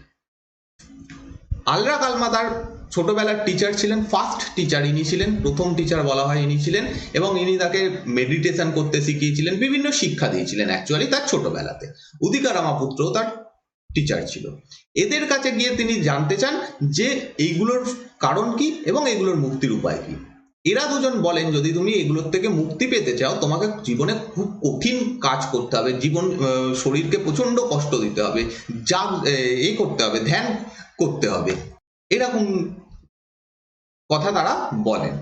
আলরা কালমা তার ছোটবেলার টিচার ছিলেন, ফার্স্ট টিচার ইনি ছিলেন, প্রথম টিচার বলা হয় ইনি ছিলেন। এবং ইনি তাকে মেডিটেশন করতে শিখিয়েছিলেন, বিভিন্ন শিক্ষা দিয়েছিলেন অ্যাকচুয়ালি তার ছোটবেলাতে। উদিকা রামাপুত্র তার টিচার ছিল। এদের কাছে গিয়ে তিনি জানতে চান যে এইগুলোর কারণ কি এবং এগুলোর মুক্তির উপায় কি। এরা দুজন বলেন যদি তুমি এগুলোর থেকে মুক্তি পেতে চাও, তোমাকে জীবনে খুব কঠিন কাজ করতে হবে, শরীরকে প্রচন্ড কষ্ট দিতে হবে, যা করতে হবে, ধ্যান করতে হবে, এরকম কথা তারা বলেন।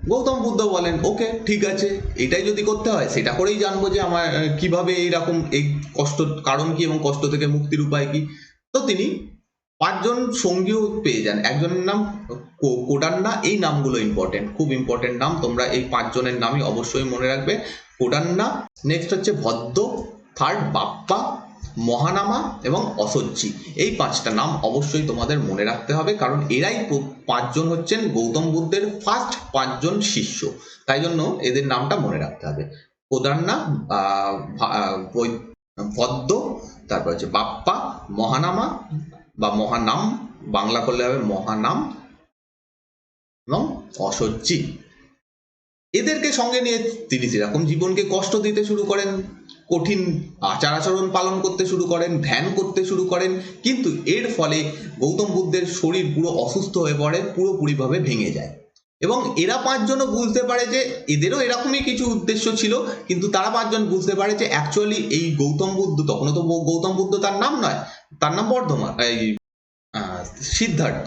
গৌতম বুদ্ধ বলেন ওকে ঠিক আছে, এটাই যদি করতে হয় সেটা করেই জানবো যে আমার কিভাবে এইরকম এই কষ্ট কারণ কি এবং কষ্ট থেকে মুক্তির উপায় কি। তো তিনি 5 জন সঙ্গীও পেয়ে যান। একজনের নাম কোডান্না, এই নামগুলো ইম্পর্টেন্ট, খুব ইম্পর্টেন্ট নাম, তোমরা এই 5 জনের নামই অবশ্যই মনে রাখবে। কোডান্না, নেক্সট হচ্ছে ভদ্র, থার্ড বাপ্পা, মহানামা এবং অসহ্যি। এই 5টা নাম অবশ্যই তোমাদের মনে রাখতে হবে, কারণ এরাই 5জন হচ্ছেন গৌতম বুদ্ধের ফার্স্ট 5জন শিষ্য, তাই জন্য এদের নামটা মনে রাখতে হবে। কোদান্না, পদ্ম, তারপর হচ্ছে বাপ্পা, মহানামা বা মহানাম, বাংলা করলে হবে মহানাম, এবং অসহ্যি। এদেরকে সঙ্গে নিয়ে তিনি সেরকম জীবনকে কষ্ট দিতে শুরু করেন, কঠিন আচার আচরণ পালন করতে শুরু করেন, ধ্যান করতে শুরু করেন, কিন্তু এর ফলে গৌতম বুদ্ধের শরীর পুরো অসুস্থ হয়ে পড়ে, পুরোপুরিভাবে ভেঙে যায়। এবং এরা 5জনও বুঝতে পারে যে এদেরও এরকমই কিছু উদ্দেশ্য ছিল, কিন্তু তারা 5জন বুঝতে পারে যে অ্যাকচুয়ালি এই গৌতম বুদ্ধ, তখনও তো গৌতম বুদ্ধ তার নাম নয়, তার নাম বর্ধমান, এই সিদ্ধার্থ।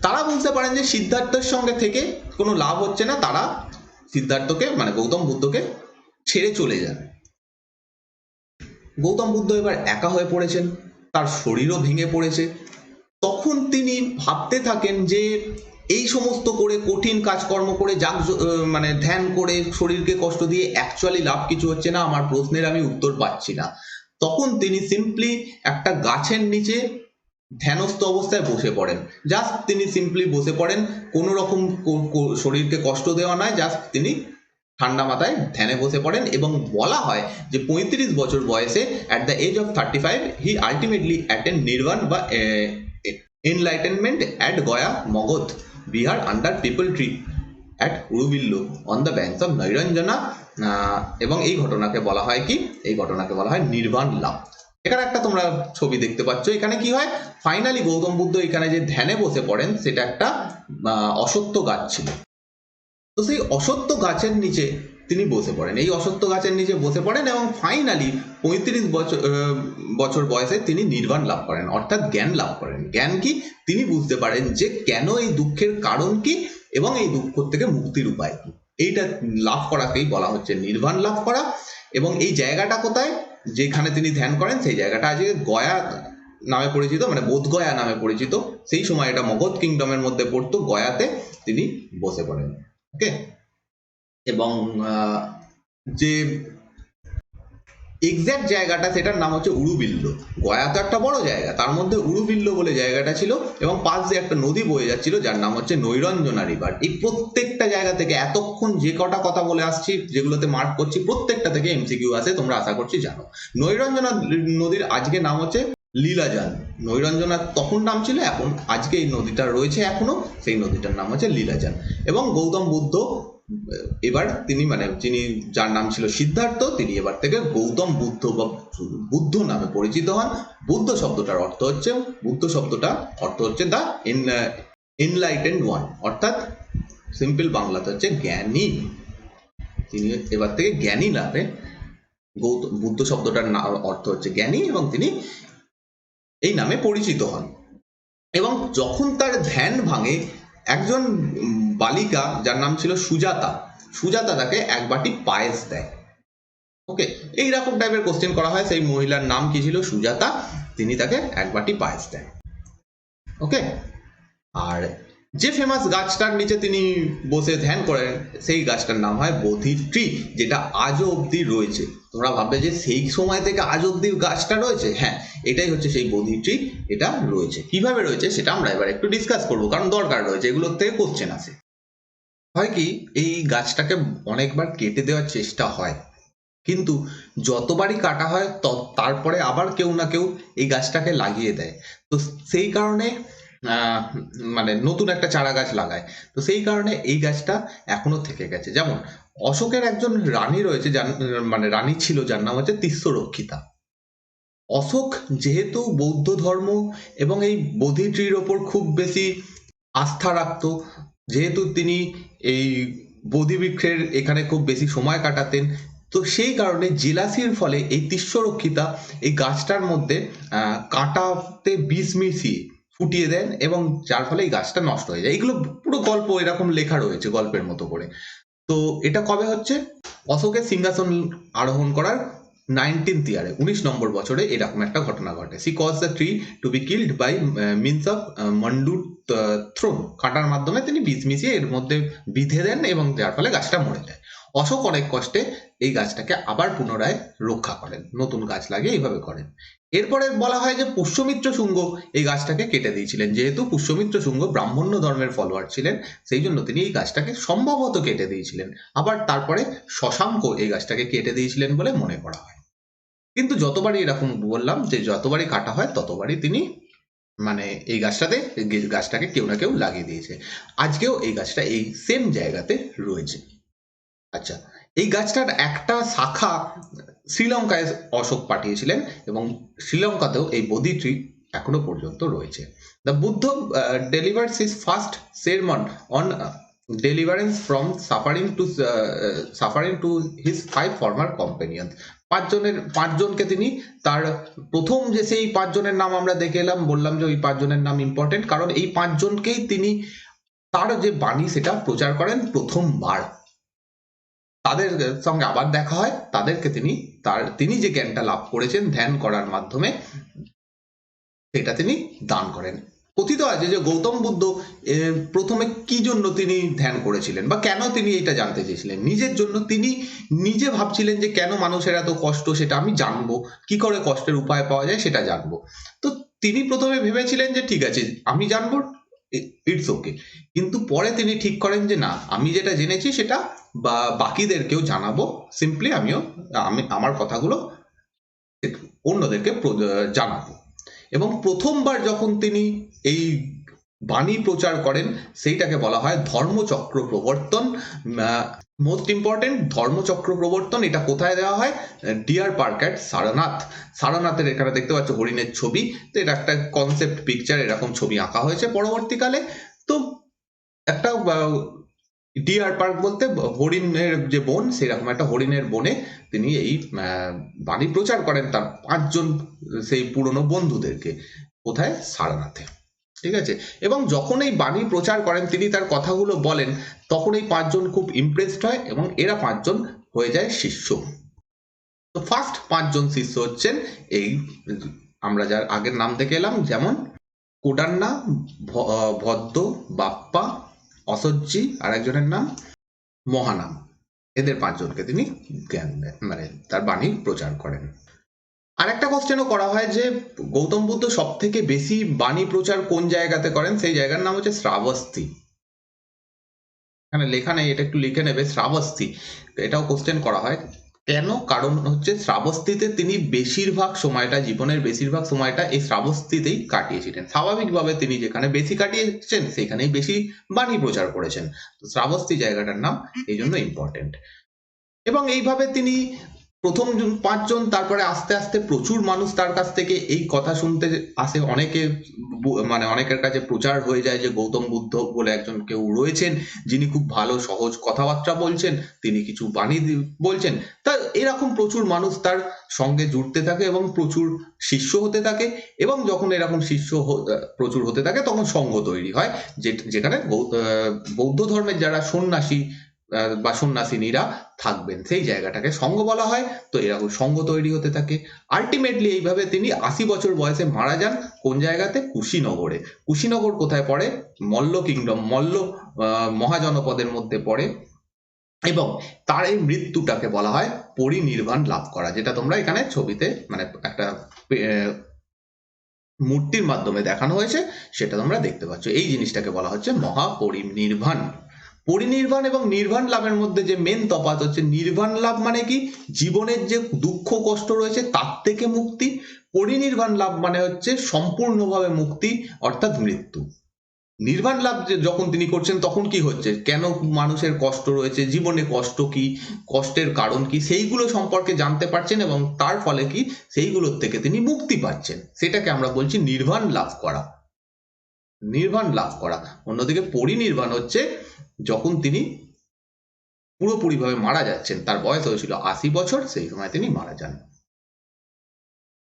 তারা বুঝতে পারেন যে সিদ্ধার্থের সঙ্গে থেকে কোনো লাভ হচ্ছে না, তারা সিদ্ধার্থকে মানে গৌতম বুদ্ধকে ছেড়ে চলে যান। গৌতম বুদ্ধ এবার একা হয়ে পড়েছেন, তার শরীরও ভেঙে পড়েছে। তখন তিনি ভাবতে থাকেন যে এই সমস্ত করে কঠিন কাজকর্ম করে মানে ধ্যান করে শরীরকে কষ্ট দিয়ে অ্যাকচুয়ালি লাভ কিছু হচ্ছে না, আমার প্রশ্নের আমি উত্তর পাচ্ছি না। তখন তিনি সিম্পলি একটা গাছের নিচে ধ্যানস্থ অবস্থায় বসে পড়েন। জাস্ট তিনি সিম্পলি বসে পড়েন, কোনো রকম শরীরকে কষ্ট দেওয়া নয়, জাস্ট তিনি ঠান্ডা মাথায় ধ্যানে বসে পড়েন। এবং বলা হয় যে 35 বছর বয়সে at the age of 35 he ultimately attend nirvana বা enlightenment at Gaya Magadha Bihar under pipal tree at উরুবিল্লু on the banks of Nairanjana. এবং এই ঘটনাকে বলা হয় কি, এই ঘটনাকে বলা হয় নির্বাণ লাভ। এখানে একটা তোমরা ছবি দেখতে পাচ্ছ, এখানে কি হয়, ফাইনালি গৌতম বুদ্ধ এখানে যে ধ্যানে বসে পড়েন সেটা একটা অশ্বত্থ গাছ ছিল। তো সেই অশ্বত্থ গাছের নিচে তিনি বসে পড়েন, এই অশ্বত্থ গাছের নিচে বসে পড়েন এবং ফাইনালি 35 বছর বয়সে তিনি নির্বাণ লাভ করেন, অর্থাৎ জ্ঞান লাভ করেন। জ্ঞান কি, তিনি বুঝতে পারেন যে কেন এই দুঃখের কারণ কি এবং এই দুঃখ থেকে মুক্তির উপায় কি। এইটা লাভ করাকেই বলা হচ্ছে নির্বাণ লাভ করা। এবং এই জায়গাটা কোথায়, যেখানে তিনি ধ্যান করেন সেই জায়গাটা আজকে গয়া নামে পরিচিত, মানে বোধগয়া নামে পরিচিত। সেই সময় এটা মগধ কিংডমের মধ্যে পড়তো, গয়াতে তিনি বসে পড়েন। ওকে, এবং যে এক্স্যাক্ট জায়গাটা সেটার নাম হচ্ছে উরুবিল্ল। গয়া তো একটা বড় জায়গা, তার মধ্যে উরুবিল্ল বলে জায়গাটা ছিল, এবং পাশ দিয়ে একটা নদী বয়ে যাচ্ছিল যার নাম হচ্ছে নৈরঞ্জনা রিভার। এই প্রত্যেকটা জায়গা থেকে এতক্ষণ যে কটা কথা বলে আসছি, যেগুলোতে মার্ক করছি, প্রত্যেকটা থেকে এমসিকিউ আসে, তোমরা আশা করছি জানো। নৈরঞ্জনা নদীর আজকে নাম হচ্ছে লীলাজান। নৈরঞ্জনা তখন নাম ছিল, এখন আজকে এই নদীটা রয়েছে এখনো, সেই নদীটার নাম হচ্ছে লীলাজান। এবং গৌতম বুদ্ধ এবার তিনি মানে যিনি যার নাম ছিল সিদ্ধার্থ, তিনি এবার থেকে গৌতম বুদ্ধ বা বুদ্ধ নামে পরিচিত হন। বুদ্ধ শব্দটার অর্থ হচ্ছে, বুদ্ধ শব্দটা অর্থ হচ্ছে দ্য এনলাইটেন্ড ওয়ান, অর্থাৎ সিম্পল বাংলাতে হচ্ছে জ্ঞানী। তিনি এবার থেকে জ্ঞানী নামে, গৌতম বুদ্ধ শব্দটার অর্থ হচ্ছে জ্ঞানী, এবং তিনি এই নামে পরিচিত হন। এবং যখন তার ধ্যান ভাঙে, একজন বালিকা যার নাম ছিল সুজাতা, সুজাতা তাকে এক বাটি পায়েস দেয়। ওকে, এইরকম টাইপের কোশ্চেন করা হয়, সেই মহিলার নাম কি ছিল, সুজাতা, তিনি তাকে এক বাটি পায়েস দেন। ওকে, আর যে ফেমাস গাছটার নিচে তিনি বসে ধ্যান করেন সেই গাছটার নাম হয় বোধি ট্রি, যেটা আজও অব্দি রয়েছে। তোমরা ভাববে যে সেই সময় থেকে আজ অব্দি গাছটা রয়েছে, হ্যাঁ, এটাই হচ্ছে সেই বোধি ট্রি। এটা রয়েছে, কিভাবে রয়েছে সেটা আমরা এবার একটু ডিসকাস করবো, কারণ দরকার রয়েছে, এগুলোর থেকে কোশ্চেন আসে। হয় কি, এই গাছটাকে অনেকবার কেটে দেওয়ার চেষ্টা হয়, কিন্তু যতবারই কাটা হয় তারপরে আবার কেউ না কেউ এই গাছটাকে লাগিয়ে দেয়। তো সেই কারণে মানে নতুন একটা চারা গাছ লাগায়। তো সেই কারণে এই গাছটা এখনো থেকে গেছে। যেমন অশোকের একজন রানী রয়েছে, যার মানে রানী ছিল, যার নাম হচ্ছে তিস্যরক্ষিতা। অশোক যেহেতু বৌদ্ধ ধর্ম এবং এই বোধি ট্রির ওপর খুব বেশি আস্থা রাখতো, যেহেতু তিনি এই বোধি বৃক্ষের এখানে খুব বেশি সময় কাটাতেন, তো সেই কারণে জেলাসির ফলে এই তিস্যরক্ষিতা এই গাছটার মধ্যে কাঁটাতে বিষ মিশিয়ে ফুটিয়ে দেন, এবং যার ফলে এই গাছটা নষ্ট হয়ে যায়। এগুলো পুরো গল্প এরকম লেখা রয়েছে গল্পের মতো করে। তো এটা কবে হচ্ছে, অশোকের সিংহাসন আরোহণ করার 19th ইয়ারে, 19 নম্বর বছরে এরকম একটা ঘটনা ঘটে। She cause the tree to be killed by means of মন্ডুর থ্রোন, কাঁটার মাধ্যমে তিনি বিষ মিশিয়ে এর মধ্যে বিঁধে দেন, এবং যার ফলে গাছটা মরে যায়। অশোক অনেক কষ্টে এই গাছটাকে আবার পুনরায় রক্ষা করেন, নতুন গাছ লাগিয়ে এইভাবে করেন। এরপরে বলা হয় যে পুষ্যমিত্র শুঙ্গ এই গাছটাকে কেটে দিয়েছিলেন, যেহেতু পুষ্যমিত্র শুঙ্গ ব্রাহ্মণ্য ধর্মের ফলোয়ার ছিলেন, সেই জন্য তিনি এই গাছটাকে সম্ভবত কেটে দিয়েছিলেন। আবার তারপরে শশাঙ্ক এই গাছটাকে কেটে দিয়েছিলেন বলে মনে করা হয়। কিন্তু যতবারই এরকম বললাম যে যতবারই কাটা হয় ততবারই তিনি মানে এই গাছটাকে কেউ না কেউ লাগিয়ে দিয়েছে। আজকেও এই গাছটা এই সেম জায়গাতে রয়েছে। আচ্ছা, এই গাছটার একটা শাখা শ্রীলঙ্কায় অশোক পাঠিয়েছিলেন এবং শ্রীলঙ্কাতেও এই বোধি ট্রি এখনো পর্যন্ত রয়েছে। The Buddha delivers his first sermon on deliverance from suffering to his 5 former companion. পাঁচজনকে তিনি তার প্রথম যে সেই 5 জনের নাম আমরা দেখে এলাম, বললাম যে ওই 5 জনের নাম ইম্পর্টেন্ট, কারণ এই 5 জনকেই তিনি তার যে বাণী সেটা প্রচার করেন প্রথমবার। তাদের সঙ্গে আবার দেখা হয়, তাদেরকে তিনি যে জ্ঞানটা লাভ করেছেন ধ্যান করার মাধ্যমে সেটা তিনি দান করেন। কথিত আছে যে গৌতম বুদ্ধ প্রথমে কি জন্য তিনি ধ্যান করেছিলেন বা কেন তিনি এটা জানতে চেয়েছিলেন। নিজের জন্য। তিনি নিজে ভাবছিলেন যে কেন মানুষের এত কষ্ট সেটা আমি জানবো, কি করে কষ্টের উপায় পাওয়া যায় সেটা জানবো। তো তিনি প্রথমে ভেবেছিলেন যে ঠিক আছে আমি জানবো, ইটস ওকে। কিন্তু পরে তিনি ঠিক করেন যে না, আমি যেটা জেনেছি সেটা বাকিদেরকেও জানাবো, সিম্পলি আমি আমার কথাগুলো অন্যদেরকে জানাবো। এবং প্রথমবার যখন তিনি এই বাণী প্রচার করেন সেইটাকে বলা হয় ধর্মচক্র প্রবর্তন। মোস্ট ইম্পর্টেন্ট, ধর্মচক্র প্রবর্তন এটা কোথায় দেওয়া হয়? Deer park at Sarnath. সারনাথের এখানে দেখতে পাচ্ছ হরিণের ছবি, তো এটা একটা কনসেপ্ট পিকচার, এরকম ছবি আঁকা হয়েছে পরবর্তীকালে। তো একটা ডিয়ার পার্ক বলতে হরিণের যে বন, সেরকম একটা হরিণের বনে তিনি এই বাণী প্রচার করেন তার 5 জন সেই পুরনো বন্ধুদেরকে। কোথায়? সারনাথে। ঠিক আছে। এবং যখন এই বাণী প্রচার করেন, তিনি তার কথাগুলো বলেন, তখন এই 5 জন খুব ইমপ্রেসড হয় এবং এরা 5 জন হয়ে যায় শিষ্য। তো ফার্স্ট 5 জন শিষ্য হচ্ছেন এই আমরা যার আগের নাম থেকে এলাম, যেমন কোডান্না, ভদ্দ, বাপ্পা, অসজ্জি, আর একজনের নাম মহানাম। এদের 5 জনকে তিনি জ্ঞান দেন, মানে তার বাণী প্রচার করেন। আর একটা কোশ্চেনও করা হয় যে গৌতম বুদ্ধ সব থেকে বেশি বাণী প্রচার কোন জায়গাতে করেন? সেই জায়গার নাম হচ্ছে শ্রাবস্তি। এখানে লেখা নেই, এটা একটু লিখে নেবে, শ্রাবস্তি। এটাও কোশ্চেন করা হয়। কেন? কারণ হচ্ছে শ্রাবস্তিতে তিনি বেশিরভাগ সময়টা, জীবনের বেশিরভাগ সময়টা এই শ্রাবস্তিতেই কাটিয়েছিলেন। স্বাভাবিকভাবে তিনি যেখানে বেশি কাটিয়েছেন সেখানেই বেশি বাণী প্রচার করেছেন। তো শ্রাবস্তি জায়গাটার নাম এই জন্য ইম্পর্টেন্ট। এবং এইভাবে তিনি প্রথম 5 জন, তারপরে আস্তে আস্তে প্রচুর মানুষ তার কাছ থেকে এই কথা শুনতে আসে। মানে অনেকের কাছে প্রচার হয়ে যায় যে গৌতম বুদ্ধ বলে একজন কেউ রয়েছেন যিনি খুব ভালো সহজ কথাবার্তা বলছেন, তিনি কিছু বাণী বলছেন। তা এরকম প্রচুর মানুষ তার সঙ্গে জুড়তে থাকে এবং প্রচুর শিষ্য হতে থাকে। এবং যখন এরকম শিষ্য প্রচুর হতে থাকে তখন সংঘ তৈরি হয়, যেখানে বৌদ্ধ ধর্মের যারা সন্ন্যাসী বা সন্ন্যাসিনীরা থাকবেন, সেই জায়গাটাকে সংঘ বলা হয়। তো এরকম সংঘ তৈরি হতে থাকে। আলটিমেটলি এইভাবে তিনি 80 বছর বয়সে মারা যান। কোন জায়গাতে? কুশীনগরে। কুশীনগর কোথায় পড়ে? মল্ল কিংডম, মল্ল মহাজনপদের মধ্যে পড়ে। এবং তার এই মৃত্যুটাকে বলা হয় পরিনির্বাণ লাভ করা, যেটা তোমরা এখানে ছবিতে মানে একটা মূর্তির মাধ্যমে দেখানো হয়েছে, সেটা তোমরা দেখতে পাচ্ছ। এই জিনিসটাকে বলা হচ্ছে মহাপরিনির্বাণ। পরিনির্বাণ এবং নির্বাণ লাভের মধ্যে যে মেন তফাৎ হচ্ছে, নির্বাণ লাভ মানে কি? জীবনের যে দুঃখ কষ্ট রয়েছে তার থেকে মুক্তি। পরিনির্বাণ লাভ মানে হচ্ছে সম্পূর্ণভাবে মুক্তি, অর্থাৎ মৃত্যু। নির্বাণ লাভ যখন তিনি করছেন তখন কি হচ্ছে, কেন মানুষের কষ্ট রয়েছে, জীবনে কষ্ট কি, কষ্টের কারণ কি, সেইগুলো সম্পর্কে জানতে পারছেন এবং তার ফলে কি সেইগুলোর থেকে তিনি মুক্তি পাচ্ছেন। সেটাকে আমরা বলছি নির্বাণ লাভ করা। নির্বাণ লাভ করা। অন্যদিকে পরিনির্বাণ হচ্ছে যখন তিনি পুরোপুরিভাবে মারা যাচ্ছেন, তার বয়স হয়েছিল 80 বছর, সেই সময় তিনি মারা যান।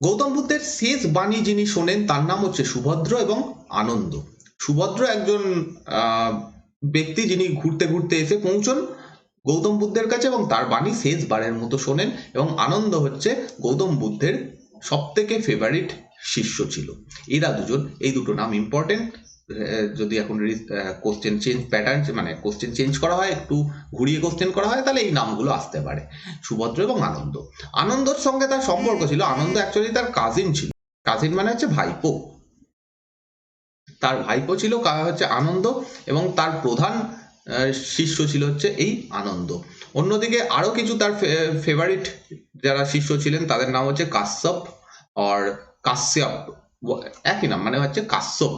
গৌতম বুদ্ধের শেষ বাণী যিনি শোনেন তার নাম হচ্ছে সুভদ্র এবং আনন্দ। সুভদ্র একজন ব্যক্তি যিনি ঘুরতে ঘুরতে এসে পৌঁছন গৌতম বুদ্ধের কাছে এবং তার বাণী শেষবারের মতো শোনেন। এবং আনন্দ হচ্ছে গৌতম বুদ্ধের সব থেকে ফেভারিট শিষ্য ছিল। এরা দুজন, এই দুটো নাম ইম্পর্টেন্ট। যদি এখন কোশ্চেন চেঞ্জ প্যাটার্ন মানে কোশ্চেন চেঞ্জ করা হয়, একটু ঘুরিয়ে কোশ্চেন করা হয়, তাহলে এই নামগুলো আসতে পারে, সুভদ্র এবং আনন্দ। আনন্দর সঙ্গে তার সম্পর্ক ছিল, আনন্দ অ্যাকচুয়ালি তার কাজিন ছিল, কাজিন মানে হচ্ছে ভাইপো, তার ভাইপো ছিল হচ্ছে আনন্দ, এবং তার প্রধান শিষ্য ছিল হচ্ছে এই আনন্দ। অন্যদিকে আরো কিছু তার ফেভারিট যারা শিষ্য ছিলেন তাদের নাম হচ্ছে কাশ্যপ আর কাশ্যপ, একই নাম মানে হচ্ছে কাশ্যপ।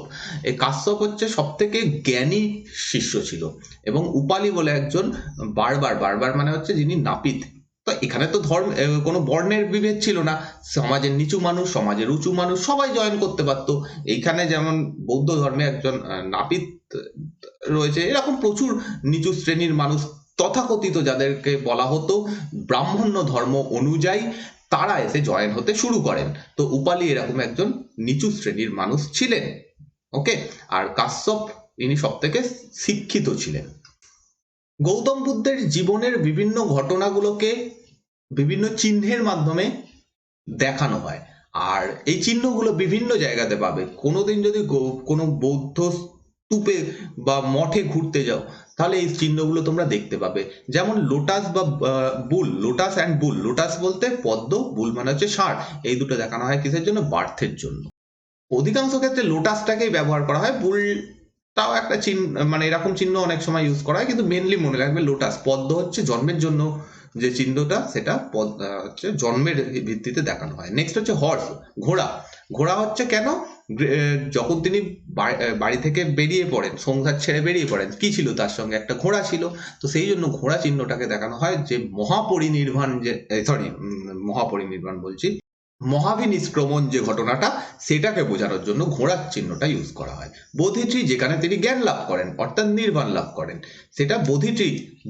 এই কাশ্যপ হচ্ছে সব থেকে জ্ঞানী শিষ্য ছিল, এবং উপালি বলে একজন বারবার মানে হচ্ছে যিনি নাপিত। তো এখানে তো কোনো বর্ণের বিভেদ ছিল না, সমাজের নিচু মানুষ সমাজের উঁচু মানুষ সবাই জয়েন করতে পারতো। এইখানে যেমন বৌদ্ধ ধর্মে একজন নাপিত রয়েছে, এরকম প্রচুর নিচু শ্রেণীর মানুষ তথাকথিত যাদেরকে বলা হতো ব্রাহ্মণ্য ধর্ম অনুযায়ী, তারা এসে জয়েন হতে শুরু করেন। তো উপালি এরকম একজন নিচু শ্রেণীর মানুষ ছিলেন। ওকে, আর কাশ্যপ ইনি সব থেকে শিক্ষিত ছিলেন। গৌতম বুদ্ধের জীবনের বিভিন্ন ঘটনাগুলোকে বিভিন্ন চিহ্নের মাধ্যমে দেখানো হয়, আর এই চিহ্নগুলো বিভিন্ন জায়গাতে পাবে। কোনোদিন যদি কোনো বৌদ্ধ স্তূপে বা মঠে ঘুরতে যাও, তাহলে এই চিহ্নগুলো তোমরা দেখতে পাবে। যেমন লোটাস বা বুল, লোটাস অ্যান্ড বুল, লোটাস বলতে পদ্ম, বুল মানে হচ্ছে ষাঁড়, এই দুটো দেখানো হয় কিসের জন্য? বার্থের জন্য। অধিকাংশ ক্ষেত্রে লোটাসটাকেই ব্যবহার করা হয়, বুলটাও একটা চিহ্ন মানে এরকম চিহ্ন অনেক সময় ইউজ করা হয়, কিন্তু মেনলি মনে রাখবে লোটাস। পদ্ম হচ্ছে জন্মের জন্য যে চিহ্নটা, সেটা হচ্ছে জন্মের ভিত্তিতে দেখানো হয়। নেক্সট হচ্ছে হর্স, ঘোড়া। ঘোড়া হচ্ছে কেন? যখন তিনি বাড়ি থেকে বেরিয়ে পড়েন, সংসার ছেড়ে বেরিয়ে পড়েন, কি ছিল তার সঙ্গে? একটা ঘোড়া ছিল। তো সেই জন্য ঘোড়া চিহ্নটাকে দেখানো হয়, যে মহাপরিনির্বাণ, যে মহাপরিনির্বাণ বলছি, মহাভিনিষ্ক্রমণ যে ঘটনাটা, সেটাকে বোঝানোর জন্য ঘোড়ার চিহ্নটা ইউজ করা হয়। বোধিট্রি, যেখানে তিনি জ্ঞান লাভ করেন অর্থাৎ নির্বাণ লাভ করেন, সেটা বোধিট্রি,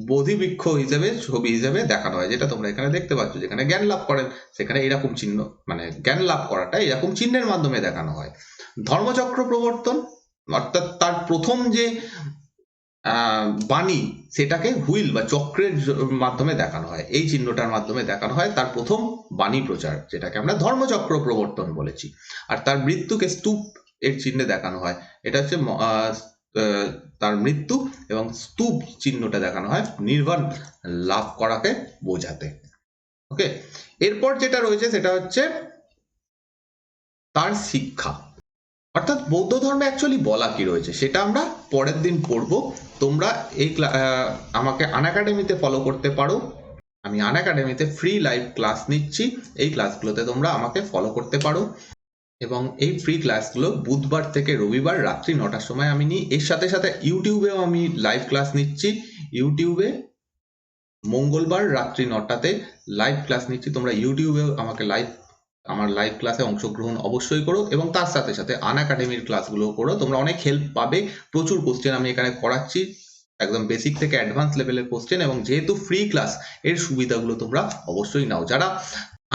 বোধিবৃক্ষ হিসেবে ছবি হিসেবে দেখানো হয়, যেটা তোমরা এখানে দেখতে পাচ্ছ। যেখানে জ্ঞান লাভ করেন সেখানে এরকম চিহ্ন, মানে জ্ঞান লাভ করাটা এরকম চিহ্নের মাধ্যমে দেখানো হয়। ধর্মচক্র প্রবর্তন, অর্থাৎ তার প্রথম যে বাণী, সেটাকে হুইল বা চক্রের মাধ্যমে দেখানো হয়, এই চিহ্নটার মাধ্যমে দেখানো হয় তার প্রথম বাণী প্রচার, যেটাকে আমরা ধর্মচক্র প্রবর্তন বলেছি। আর তার মৃত্যুকে স্তূপ এর চিহ্নে দেখানো হয়, এটা হচ্ছে তার মৃত্যু, এবং স্তূপ চিহ্নটা দেখানো হয় নির্বাণ লাভ করাকে বোঝাতে। ওকে, এরপর যেটা রয়েছে সেটা হচ্ছে তার শিক্ষা, অর্থাৎ বৌদ্ধ ধর্মে অ্যাকচুয়ালি বলা কি রয়েছে সেটা আমরা পরের দিন পড়বো। তোমরা এই আমাকে আনএকাডেমিতে ফলো করতে পারো। আমি আনএকাডেমিতে ফ্রি লাইভ ক্লাস নিচ্ছি, এই ক্লাসগুলোতে তোমরা আমাকে ফলো করতে পারো। এবং এই ফ্রি ক্লাসগুলো বুধবার থেকে রবিবার রাত্রি 9টার সময় আমি নিই। এর সাথে সাথে ইউটিউবেও আমি লাইভ ক্লাস নিচ্ছি, ইউটিউবে মঙ্গলবার রাত্রি 9টাতে লাইভ ক্লাস নিচ্ছি। তোমরা ইউটিউবেও আমার লাইভ ক্লাসে অংশগ্রহণ অবশ্যই করো, এবং তার সাথে সাথে আনএকাডেমির ক্লাসগুলো করো। তোমরা অনেক হেল্প পাবে, প্রচুর কোশ্চেন আমি এখানে করাচ্ছি, একদম বেসিক থেকে অ্যাডভান্স লেভেলের কোশ্চেন, এবং যেহেতু ফ্রি ক্লাস, এর সুবিধাগুলো তোমরা অবশ্যই নাও। যারা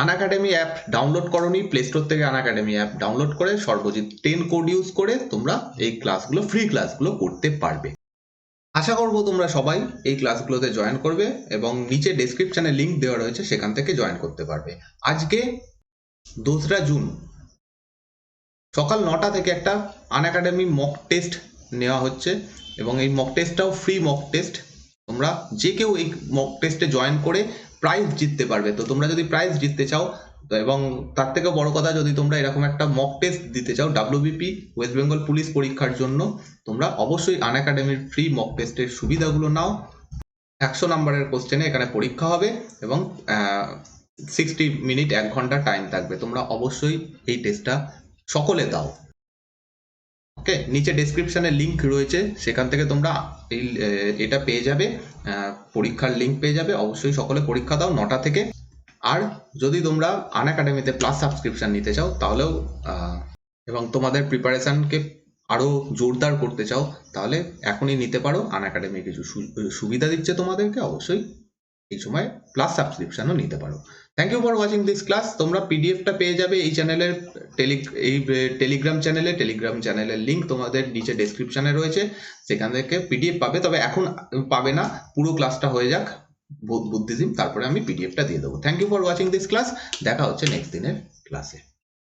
আনএকাডেমি অ্যাপ ডাউনলোড করোনি, প্লে স্টোর থেকে আনএকাডেমি অ্যাপ ডাউনলোড করে সর্বজিৎ 10 কোড ইউজ করে তোমরা এই ক্লাসগুলো, ফ্রি ক্লাসগুলো করতে পারবে। আশা করবো তোমরা সবাই এই ক্লাসগুলোতে জয়েন করবে, এবং নিচে ডেসক্রিপশনে লিঙ্ক দেওয়া রয়েছে, সেখান থেকে জয়েন করতে পারবে। আজকে 2রা জুন সকাল 9টা থেকে একটা আনএকাডেমি মক টেস্ট নেওয়া হচ্ছে, এবং এই মক টেস্টটাও ফ্রি মক টেস্ট। তোমরা যে কেউ এই মক টেস্টে জয়েন করে প্রাইজ জিততে পারবে। তো তোমরা যদি প্রাইজ জিততে চাও, এবং তার থেকে বড় কথা, যদি তোমরা এরকম একটা মক টেস্ট দিতে চাও WBP ওয়েস্ট বেঙ্গল পুলিশ পরীক্ষার জন্য, তোমরা অবশ্যই আনএকাডেমির ফ্রি মক টেস্টের সুবিধাগুলো নাও। 100 নম্বরের কোশ্চেনে এখানে পরীক্ষা হবে, এবং 60 মিনিট, 1 ঘন্টা টাইম থাকবে। তোমরা অবশ্যই এই টেস্টটা সকলে দাও। ওকে, নিচে ডেসক্রিপশনে লিঙ্ক রয়েছে, সেখান থেকে তোমরা এটা পেয়ে যাবে, পরীক্ষার লিঙ্ক পেয়ে যাবে। অবশ্যই সকলে পরীক্ষা দাও 9টা থেকে। আর যদি তোমরা আনএকাডেমিতে প্লাস সাবস্ক্রিপশন নিতে চাও, তাহলেও এবং তোমাদের প্রিপারেশনকে আরো জোরদার করতে চাও, তাহলে এখনই নিতে পারো। আনএকাডেমি কিছু সুবিধা দিচ্ছে তোমাদেরকে, অবশ্যই এই সময় প্লাস সাবস্ক্রিপশনও নিতে পারো। Thank you for watching this class. তোমরা পিডিএফটা পেয়ে যাবে এই চ্যানেলের টেলিগ্রাম চ্যানেলের লিঙ্ক তোমাদের নিচে ডেসক্রিপশনে রয়েছে, সেখান থেকে পিডিএফ পাবে। তবে এখন পাবে না, পুরো ক্লাসটা হয়ে যাক বুদ্ধিজম, তারপরে আমি পিডিএফটা দিয়ে দেবো। Thank you for watching this class. দেখা হচ্ছে নেক্সট দিনের ক্লাসে।